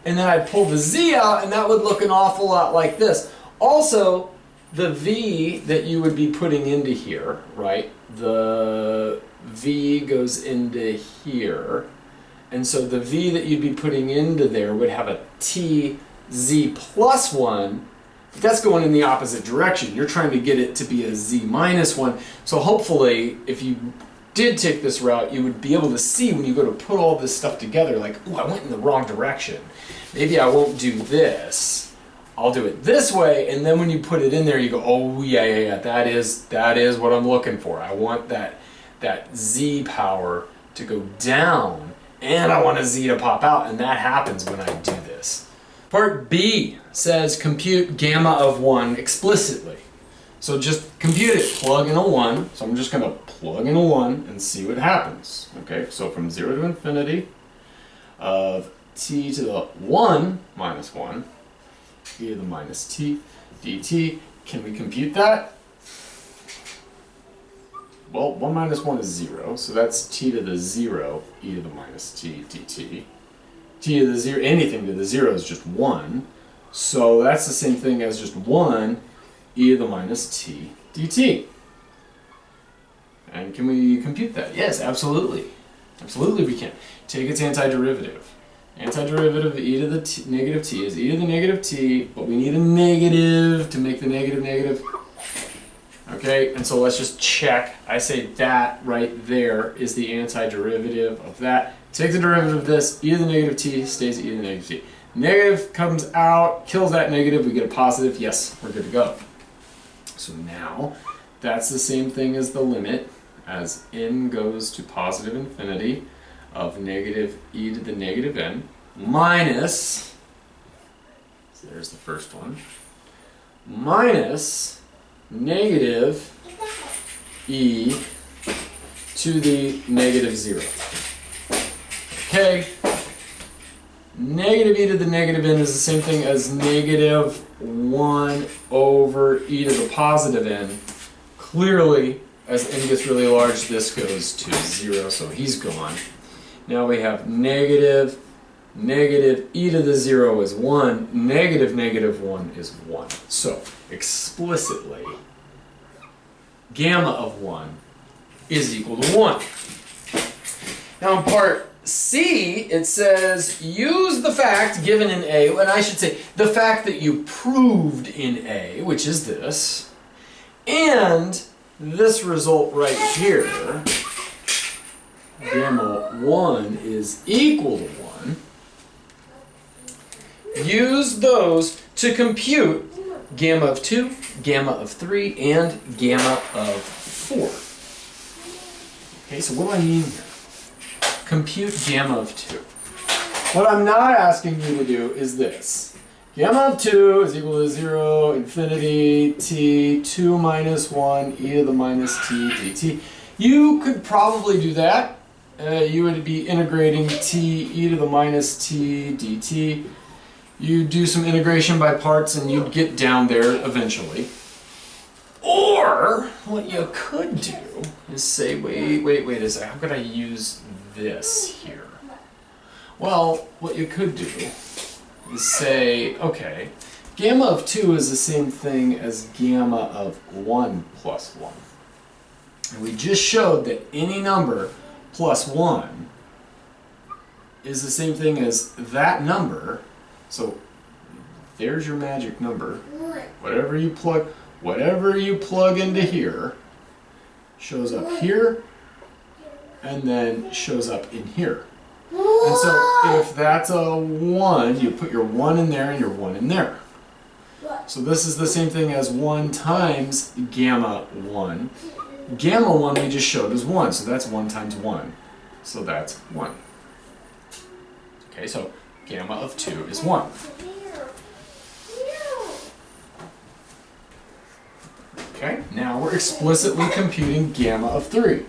Speaker 2: and then I'd pull the z out, and that would look an awful lot like this. Also, the v that you would be putting into here, right? The v goes into here. And so the v that you'd be putting into there would have a t z plus 1. But that's going in the opposite direction. You're trying to get it to be a z minus 1. So hopefully, if you did take this route, you would be able to see when you go to put all this stuff together, like, ooh, I went in the wrong direction. Maybe I won't do this. I'll do it this way, and then when you put it in there, you go, oh yeah, that is what I'm looking for. I want that z power to go down, and I want a z to pop out, and that happens when I do this. Part B says compute gamma of 1 explicitly. So just compute it, plug in a 1. So I'm just going to plug in a 1 and see what happens. Okay, so from 0 to infinity of t to the 1 minus 1, e to the minus t dt. Can we compute that? Well, 1 minus 1 is 0, so that's t to the 0, e to the minus t dt. T to the 0, anything to the 0 is just 1. So that's the same thing as just 1 e to the minus t dt. And can we compute that? Yes, absolutely. Absolutely we can. Take its antiderivative. Antiderivative of e to the negative t is e to the negative t, but we need a negative to make the negative negative. Okay, and so let's just check. I say that right there is the antiderivative of that. Take the derivative of this, e to the negative t stays e to the negative t. Negative comes out, kills that negative, we get a positive. Yes, we're good to go. So now, that's the same thing as the limit as n goes to positive infinity of negative e to the negative n minus, so there's the first one, minus negative e to the negative 0. Okay, negative e to the negative n is the same thing as negative 1 over e to the positive n. Clearly, as n gets really large, this goes to 0, so he's gone. Now we have negative e to the 0 is 1, negative 1 is 1. So, explicitly, gamma of 1 is equal to 1. Now in part C, it says, use the fact given in A, and I should say, the fact that you proved in A, which is this, and this result right here, gamma 1 is equal to 1, use those to compute gamma of 2, gamma of 3, and gamma of 4. Okay, so what do I mean here? Compute gamma of 2. What I'm not asking you to do is this. Gamma of 2 is equal to 0, infinity, t, 2 minus 1, e to the minus t dt. You could probably do that. You would be integrating t, e to the minus t dt. You do some integration by parts and you'd get down there eventually. Or, what you could do is say, wait a second, how could I use this here? Well, what you could do is say, okay, gamma of 2 is the same thing as gamma of 1 plus 1. And we just showed that any number plus 1 is the same thing as that number. So there's your magic number. Whatever you plug into here shows up here and then shows up in here. And so if that's a 1, you put your 1 in there and your 1 in there. So this is the same thing as 1 times gamma 1. Gamma 1 we just showed is 1, so that's 1 times 1. So that's 1. Okay, so gamma of 2 is 1. Okay, now we're explicitly computing gamma of 3.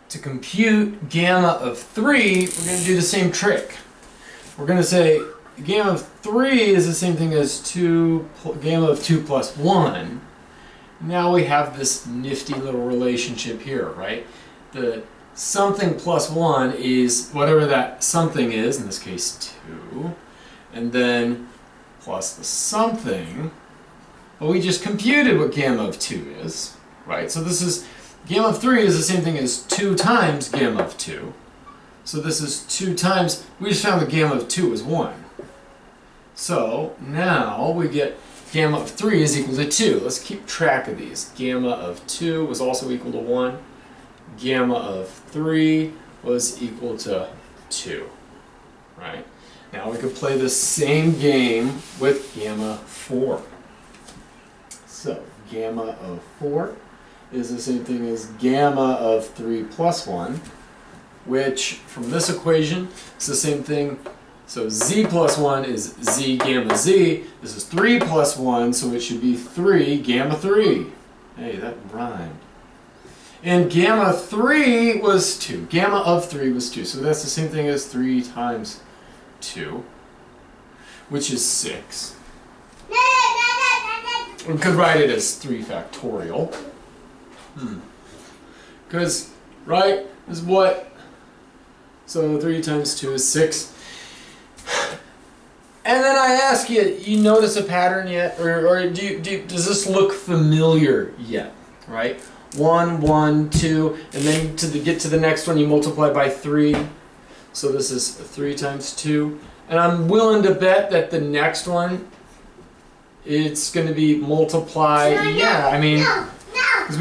Speaker 2: To compute gamma of 3, we're going to do the same trick. We're going to say gamma of 3 is the same thing as gamma of 2 plus 1. Now we have this nifty little relationship here, right? The something plus 1 is whatever that something is, in this case 2, and then plus the something. Well, we just computed what gamma of 2 is, right? So this is, gamma of 3 is the same thing as 2 times gamma of 2. So this is 2 times, we just found the gamma of 2 is 1. So now we get gamma of 3 is equal to 2. Let's keep track of these. Gamma of 2 was also equal to 1. Gamma of 3 was equal to 2, right? Now we could play the same game with gamma 4. So gamma of 4 is the same thing as gamma of 3 plus 1, which from this equation is the same thing. So z plus 1 is z gamma z. This is 3 plus 1, so it should be 3 gamma 3. Hey, that rhymed. And gamma 3 was 2. Gamma of 3 was 2. So that's the same thing as 3 times 2, which is 6. We could write it as 3 factorial. Because, right, is what? So 3 times 2 is 6. And then I ask you, you notice a pattern yet? Or does this look familiar yet? Right? 1, 1, 2, and then get to the next one you multiply by 3. So this is 3 times 2. And I'm willing to bet that the next one, it's going to be multiply. Yeah, I mean, because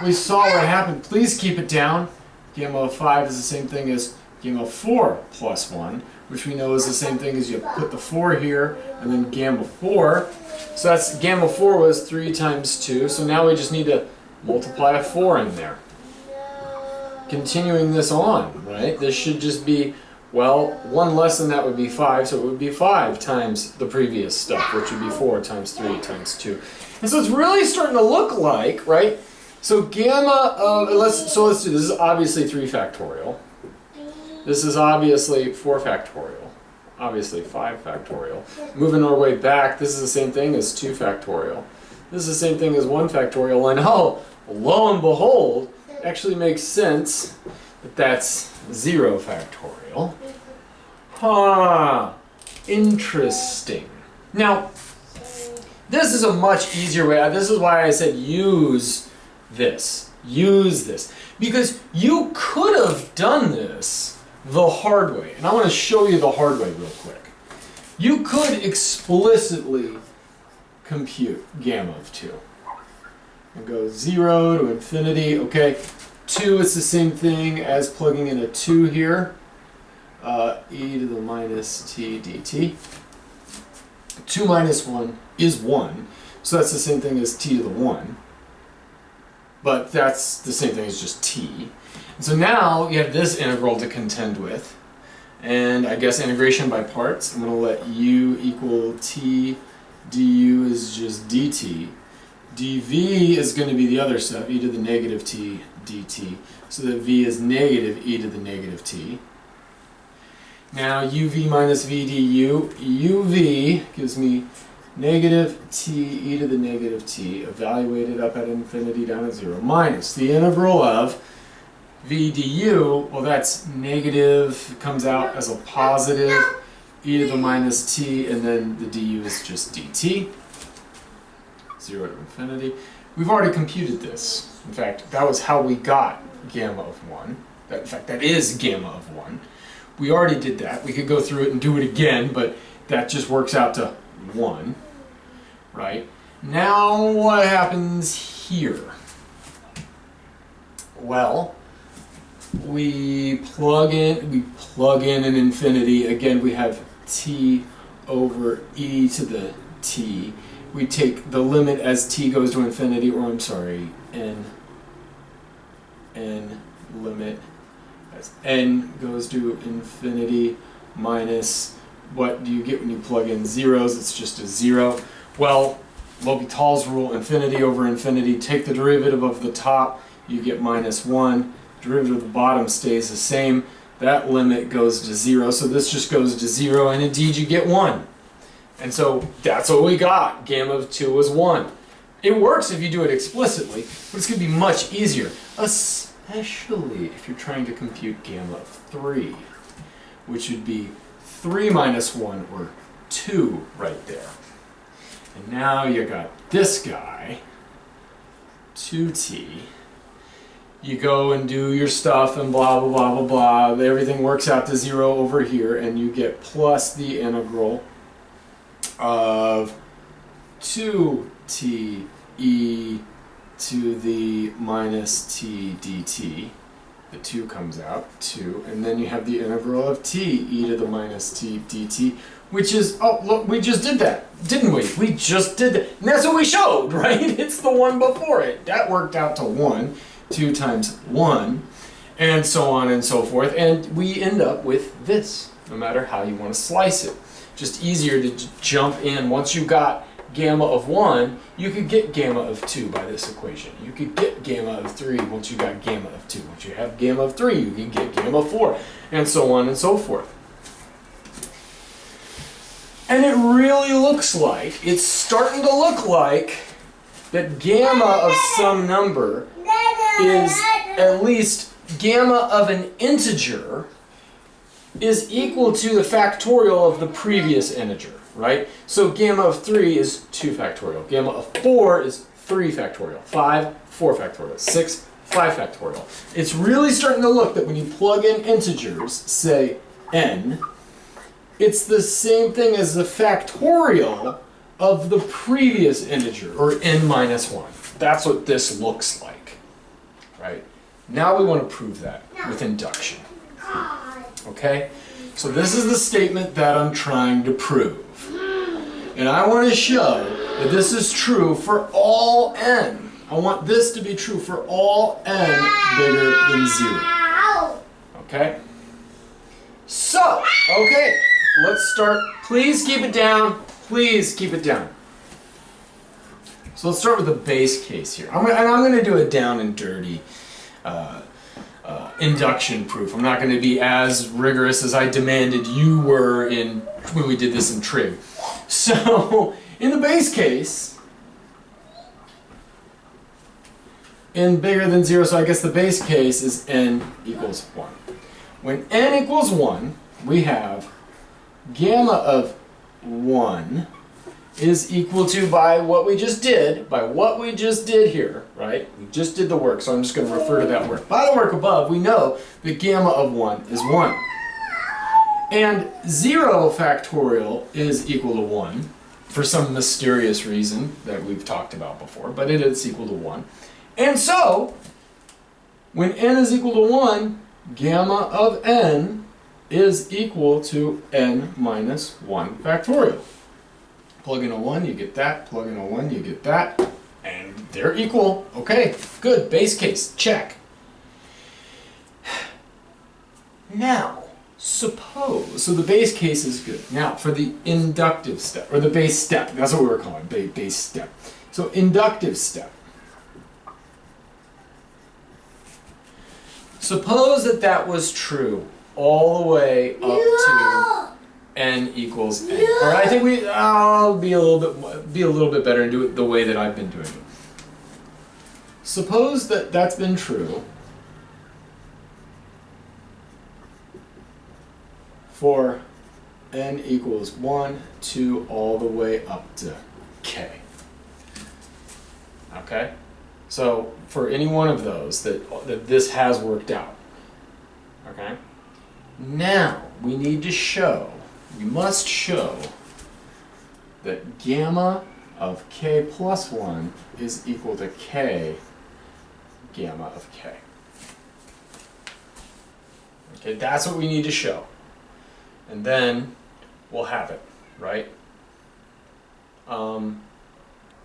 Speaker 2: we saw what happened. Please keep it down. Gamma of 5 is the same thing as gamma of 4 plus 1, which we know is the same thing as you put the 4 here, and then gamma 4. So that's gamma 4 was 3 times 2. So now we just need to multiply a 4 in there. Continuing this on, right? This should just be, well, 1 less than that would be 5, so it would be 5 times the previous stuff, which would be 4 times 3 times 2. And so it's really starting to look like, right? So gamma of, let's do, this is obviously 3 factorial. This is obviously 4 factorial. Obviously 5 factorial. Moving our way back, this is the same thing as 2 factorial. This is the same thing as 1 factorial, and oh, lo and behold, it actually makes sense that that's 0 factorial. Interesting. Now, this is a much easier way. This is why I said use this. Use this. Because you could have done this the hard way. And I want to show you the hard way real quick. You could explicitly compute gamma of 2. And go 0 to infinity. Okay, 2 is the same thing as plugging in a 2 here. E to the minus t dt. 2 minus 1 is 1. So that's the same thing as t to the 1. But that's the same thing as just t. And so now you have this integral to contend with. And I guess integration by parts. I'm going to let u equal t. Du is just dt. dv is going to be the other stuff, e to the negative t dt. So that v is negative e to the negative t. Now uv minus v du. uv gives me negative t e to the negative t, evaluated up at infinity down at 0, minus the integral of v du. Well, that's negative, it comes out as a positive, e to the minus t, and then the du is just dt. 0 to infinity. We've already computed this. In fact, that was how we got gamma of 1. In fact, that is gamma of 1. We already did that. We could go through it and do it again, but that just works out to 1. Right? Now, what happens here? Well, we plug in an infinity. Again, we have t over e to the t. We take the limit as t goes to infinity, or I'm sorry, n limit as n goes to infinity minus, what do you get when you plug in zeros? It's just a 0. Well, L'Hopital's rule, infinity over infinity, take the derivative of the top, you get minus 1. Derivative of the bottom stays the same. That limit goes to 0, so this just goes to 0, and indeed you get 1. And so that's what we got. Gamma of 2 was 1. It works if you do it explicitly, but it's going to be much easier, especially if you're trying to compute gamma of 3, which would be 3 minus 1, or 2 right there. And now you got this guy, 2t. You go and do your stuff and blah, blah, blah, blah, blah. Everything works out to 0 over here, and you get plus the integral of 2t e to the minus t dt. The 2 comes out, 2, and then you have the integral of t e to the minus t dt, which is, oh, look, we just did that, didn't we? We just did that. And that's what we showed, right? It's the one before it. That worked out to 1. 2 times 1, and so on and so forth, and we end up with this, no matter how you want to slice it. Just easier to jump in. Once you got gamma of 1, you could get gamma of 2 by this equation. You could get gamma of 3 once you got gamma of 2. Once you have gamma of 3, you can get gamma of 4, and so on and so forth. And it really looks like, it's starting to look like, that gamma of some number is at least gamma of an integer is equal to the factorial of the previous integer, right? So gamma of 3 is 2 factorial. Gamma of 4 is 3 factorial. 5, 4 factorial. 6, 5 factorial. It's really starting to look that when you plug in integers, say n, it's the same thing as the factorial of the previous integer, or n minus 1. That's what this looks like, right? Now we want to prove that with induction. Okay? So this is the statement that I'm trying to prove. And I want to show that this is true for all n. I want this to be true for all n bigger than 0. Okay? So, okay, let's start. Please keep it down. Please keep it down. So let's start with the base case here. I'm going to do a down and dirty induction proof. I'm not going to be as rigorous as I demanded you were when we did this in trig. So in the base case, n bigger than 0, so I guess the base case is n equals 1. When n equals 1, we have gamma of 1 is equal to, by what we just did here, right? We just did the work, so I'm just going to refer to that work. By the work above, we know that gamma of 1 is 1. And 0 factorial is equal to 1 for some mysterious reason that we've talked about before, but it is equal to 1. And so, when n is equal to 1, gamma of n is equal to n minus 1 factorial. Plug in a 1, you get that. Plug in a 1, you get that. And they're equal. Okay, good. Base case. Check. Now, suppose, so the base case is good. Now, for the inductive step, or the base step, that's what we were calling it, base step. So, inductive step. Suppose that that was true all the way up to n equals n. Or I think I'll be a little bit better and do it the way that I've been doing it. Suppose that that's been true for n equals 1, 2, all the way up to k. Okay? So for any one of those that this has worked out. Okay? Now we need to show, we must show that gamma of k plus 1 is equal to k gamma of k. Okay, that's what we need to show. And then we'll have it, right? Or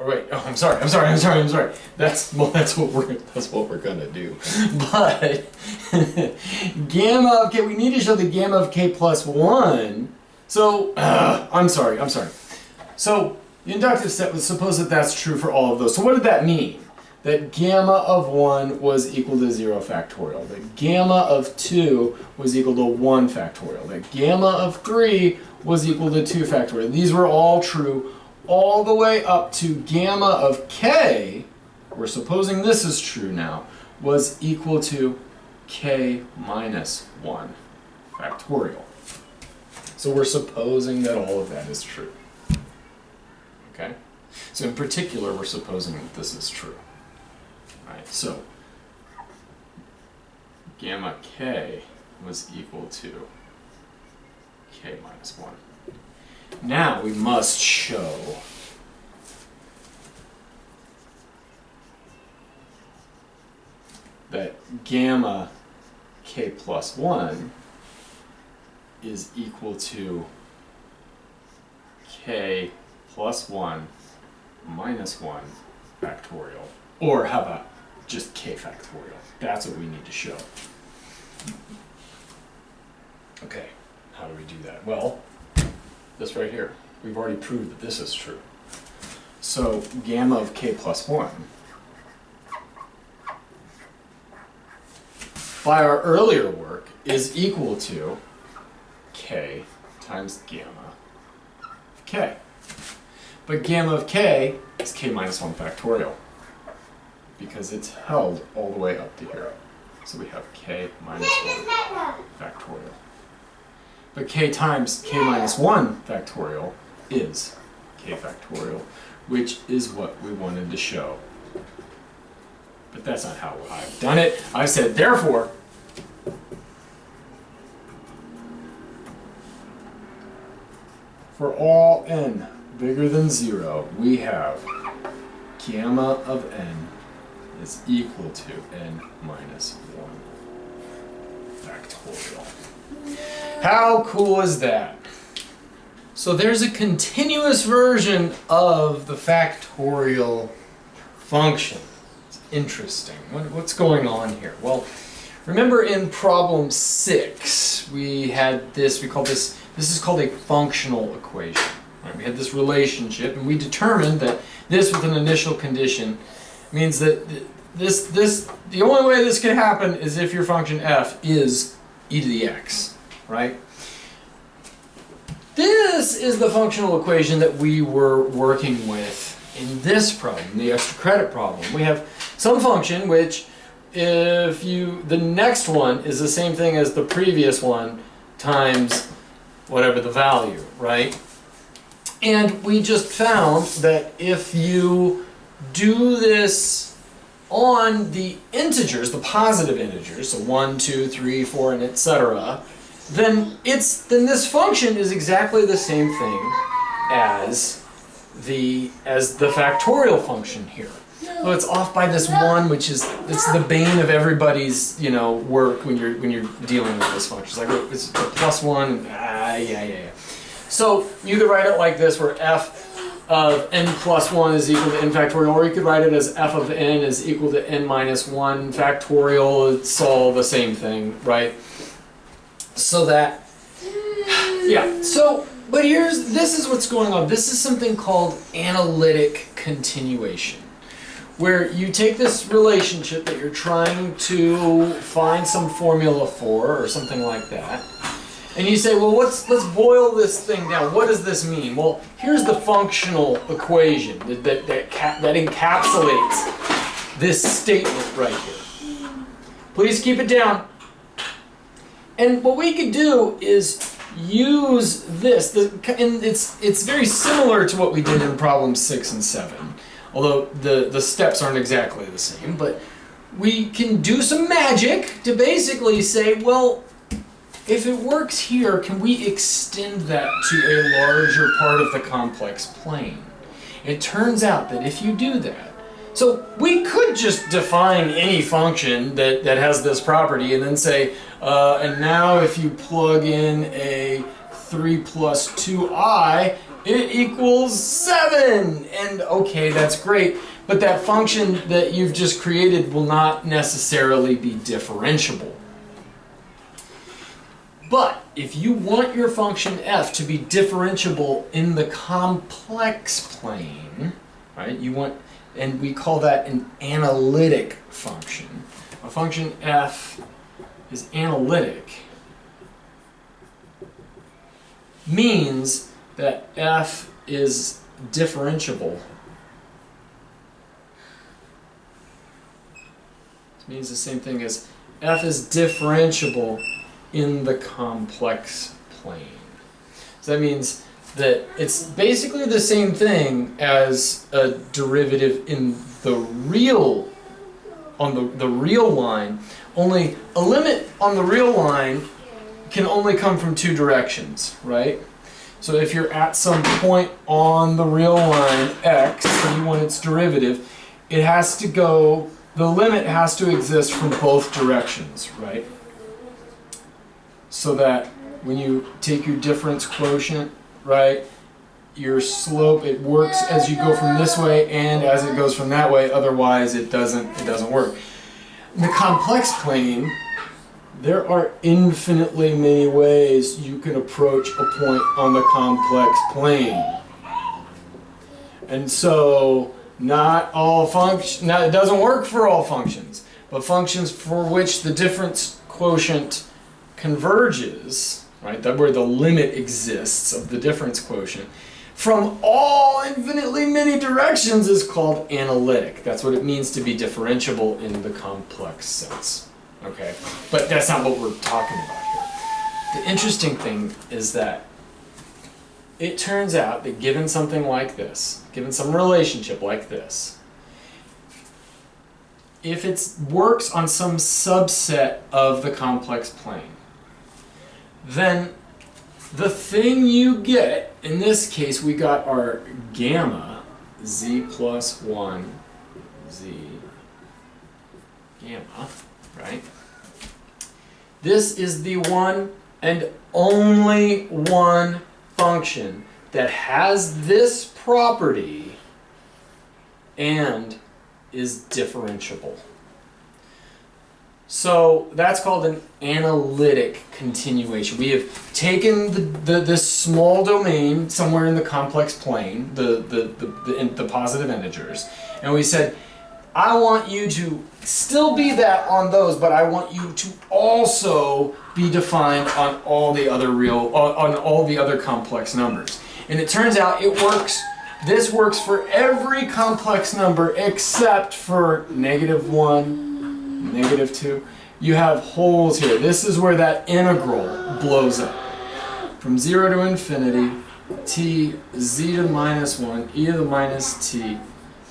Speaker 2: wait, oh, I'm sorry. That's what we're gonna do. But gamma of k, we need to show the gamma of k plus 1. So, I'm sorry. So, the inductive step was suppose that that's true for all of those. So what did that mean? that gamma of 1 was equal to 0 factorial, that gamma of 2 was equal to 1 factorial, that gamma of 3 was equal to 2 factorial. These were all true all the way up to gamma of k, we're supposing this is true now, was equal to k minus 1 factorial. So we're supposing that all of that is true. Okay? So in particular, we're supposing that this is true. Right, so gamma k was equal to k minus 1. Now we must show that gamma k plus 1 is equal to k plus 1 minus 1 factorial. Or how about just k factorial? That's what we need to show. Okay, how do we do that? Well, this right here. We've already proved that this is true. So gamma of k plus 1, by our earlier work, is equal to k times gamma of k. But gamma of k is k minus 1 factorial, because it's held all the way up to here. So we have k minus 1 factorial. But k times k minus 1 factorial is k factorial, which is what we wanted to show. But that's not how I've done it. I've said, therefore, for all n bigger than 0, we have gamma of n is equal to n minus 1 factorial. How cool is that? So there's a continuous version of the factorial function. It's interesting. What's going on here? Well, remember in problem 6, we had this, this is called a functional equation. Right? We had this relationship, and we determined that this with an initial condition means that the only way this can happen is if your function f is e to the x, right? This is the functional equation that we were working with in this problem, the extra credit problem. We have some function which, if the next one is the same thing as the previous one times whatever the value, right? And we just found that if you do this on the integers, the positive integers, so 1, 2, 3, 4, and etc., then this function is exactly the same thing as the factorial function here. So it's off by this 1, which is the bane of everybody's work when you're dealing with this function. It's like it's a plus 1. Yeah. So you could write it like this, where f of n plus 1 is equal to n factorial, or you could write it as f of n is equal to n minus 1 factorial. It's all the same thing, right? So that, yeah. So, but this is what's going on. This is something called analytic continuation, where you take this relationship that you're trying to find some formula for, or something like that, and you say, well, let's boil this thing down. What does this mean? Well, here's the functional equation that encapsulates this statement right here. Please keep it down. And what we could do is use this, and it's very similar to what we did in problem 6 and 7, although the steps aren't exactly the same, but we can do some magic to basically say, well, if it works here, can we extend that to a larger part of the complex plane? It turns out that if you do that, so we could just define any function that has this property and then say, and now if you plug in a 3 plus 2i, it equals 7. And okay, that's great, but that function that you've just created will not necessarily be differentiable. But if you want your function f to be differentiable in the complex plane, right? You want and we call that an analytic function. A function f is analytic means that f is differentiable. It means the same thing as f is differentiable in the complex plane. So that means that it's basically the same thing as a derivative in the real, on the real line, only a limit on the real line can only come from two directions, right? So if you're at some point on the real line x and you want its derivative, it has to go, the limit has to exist from both directions, right? So that when you take your difference quotient, right, your slope, it works as you go from this way and as it goes from that way, otherwise it doesn't work. In the complex plane, there are infinitely many ways you can approach a point on the complex plane. And so not all functions, now it doesn't work for all functions, but functions for which the difference quotient converges, right, that where the limit exists of the difference quotient, from all infinitely many directions is called analytic. That's what it means to be differentiable in the complex sense. Okay, but that's not what we're talking about here. The interesting thing is that it turns out that given something like this, given some relationship like this, if it works on some subset of the complex plane, then the thing you get, in this case we got our gamma, z plus 1, z gamma, right? This is the one and only one function that has this property and is differentiable. So that's called an analytic continuation. We have taken this small domain somewhere in the complex plane, the positive integers, and we said, I want you to still be that on those, but I want you to also be defined on all the other on all the other complex numbers. And it turns out it works. This works for every complex number except for -1, -2. You have holes here. This is where that integral blows up. From 0 to infinity, t, z to the -1, e to the minus t,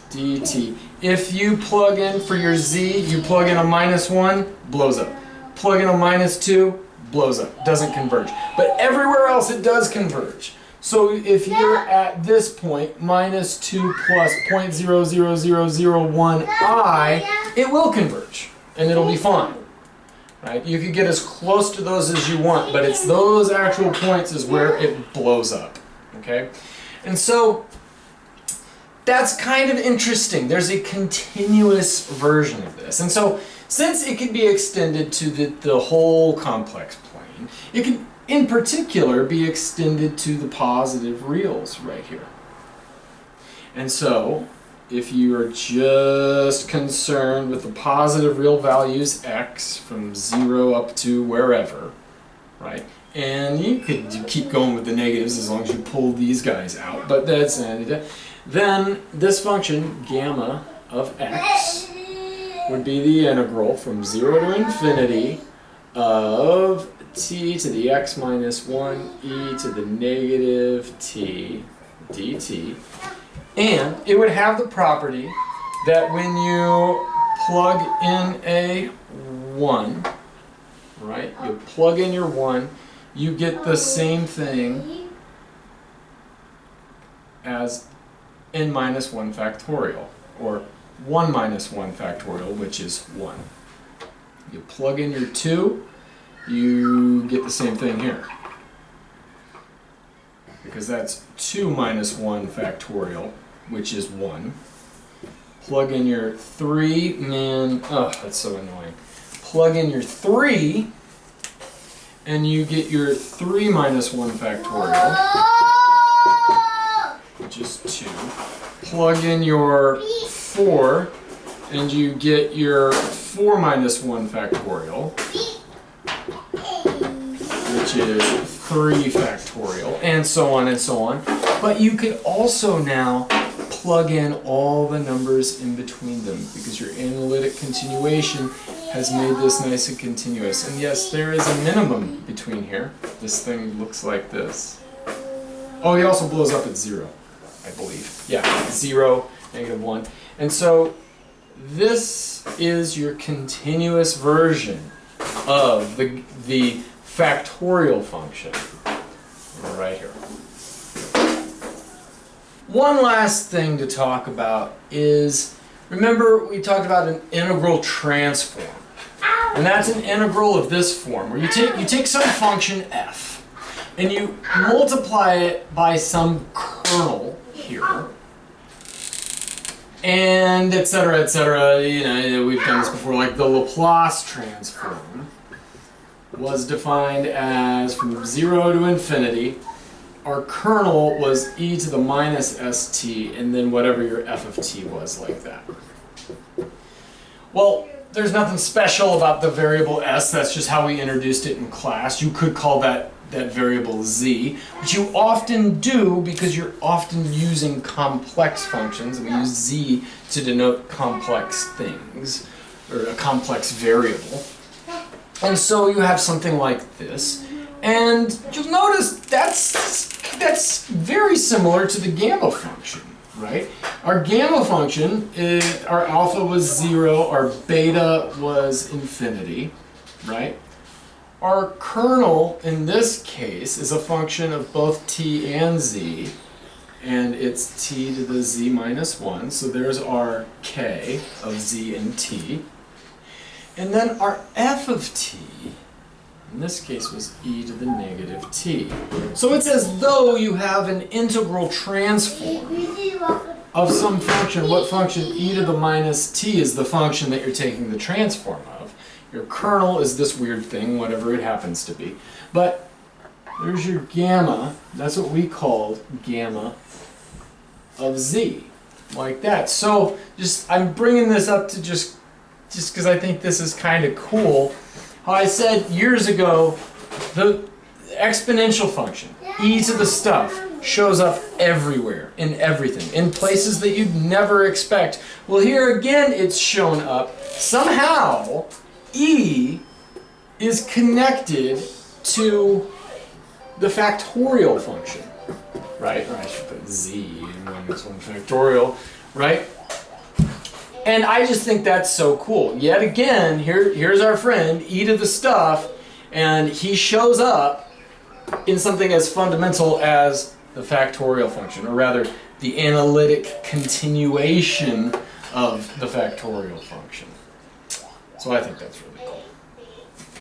Speaker 2: dt. If you plug in for your z, you plug in a -1, blows up. Plug in a -2, blows up. Doesn't converge. But everywhere else it does converge. So if you're at this point, -2 plus 0.00001i, it will converge. And it'll be fine. Right? You could get as close to those as you want, but it's those actual points is where it blows up. Okay? And so that's kind of interesting. There's a continuous version of this. And so since it can be extended to the whole complex plane, it can in particular be extended to the positive reals right here. And so if you are just concerned with the positive real values x from 0 up to wherever, right? And you could keep going with the negatives as long as you pull these guys out, but that's then this function gamma of x would be the integral from 0 to infinity of t to the x minus 1 e to the negative t dt. And it would have the property that when you plug in a 1, right, you plug in your 1, you get the same thing as n minus 1 factorial, or 1 minus 1 factorial, which is 1. You plug in your 2, you get the same thing here. Because that's 2 minus 1 factorial, which is 1. Plug in your 3, man, oh, that's so annoying. Plug in your 3, and you get your 3 minus 1 factorial, which is 2. Plug in your 4, and you get your 4 minus 1 factorial, which is 3 factorial, and so on and so on. But you could also now plug in all the numbers in between them, because your analytic continuation has made this nice and continuous. And yes, there is a minimum between here. This thing looks like this. Oh, he also blows up at 0, I believe. Yeah, 0, -1. And so this is your continuous version of the factorial function right here. One last thing to talk about is, remember we talked about an integral transform. And that's an integral of this form, where you take some function f and you multiply it by some kernel here, and etc., etc. You know, we've done this before, like the Laplace transform was defined as from 0 to infinity. Our kernel was e to the minus st, and then whatever your f of t was, like that. Well, there's nothing special about the variable s, that's just how we introduced it in class. You could call that variable z, but you often do because you're often using complex functions, and we use z to denote complex things, or a complex variable. And so you have something like this, and you'll notice that's very similar to the gamma function, right? Our gamma function, our alpha was 0, our beta was infinity, right? Our kernel, in this case, is a function of both t and z, and it's t to the z minus 1, so there's our k of z and t. And then our f of t, in this case, was e to the negative t. So it's as though you have an integral transform of some function. What function? E to the minus t is the function that you're taking the transform of. Your kernel is this weird thing, whatever it happens to be. But there's your gamma. That's what we called gamma of z, like that. So I'm bringing this up to just because I think this is kind of cool. How I said years ago, the exponential function, e to the stuff, shows up everywhere, in everything, in places that you'd never expect. Well, here again it's shown up. Somehow, e is connected to the factorial function, right? Or I should put z in minus 1 factorial, right? And I just think that's so cool. Yet again, here's our friend, e to the stuff, and he shows up in something as fundamental as the factorial function, or rather, the analytic continuation of the factorial function. So I think that's really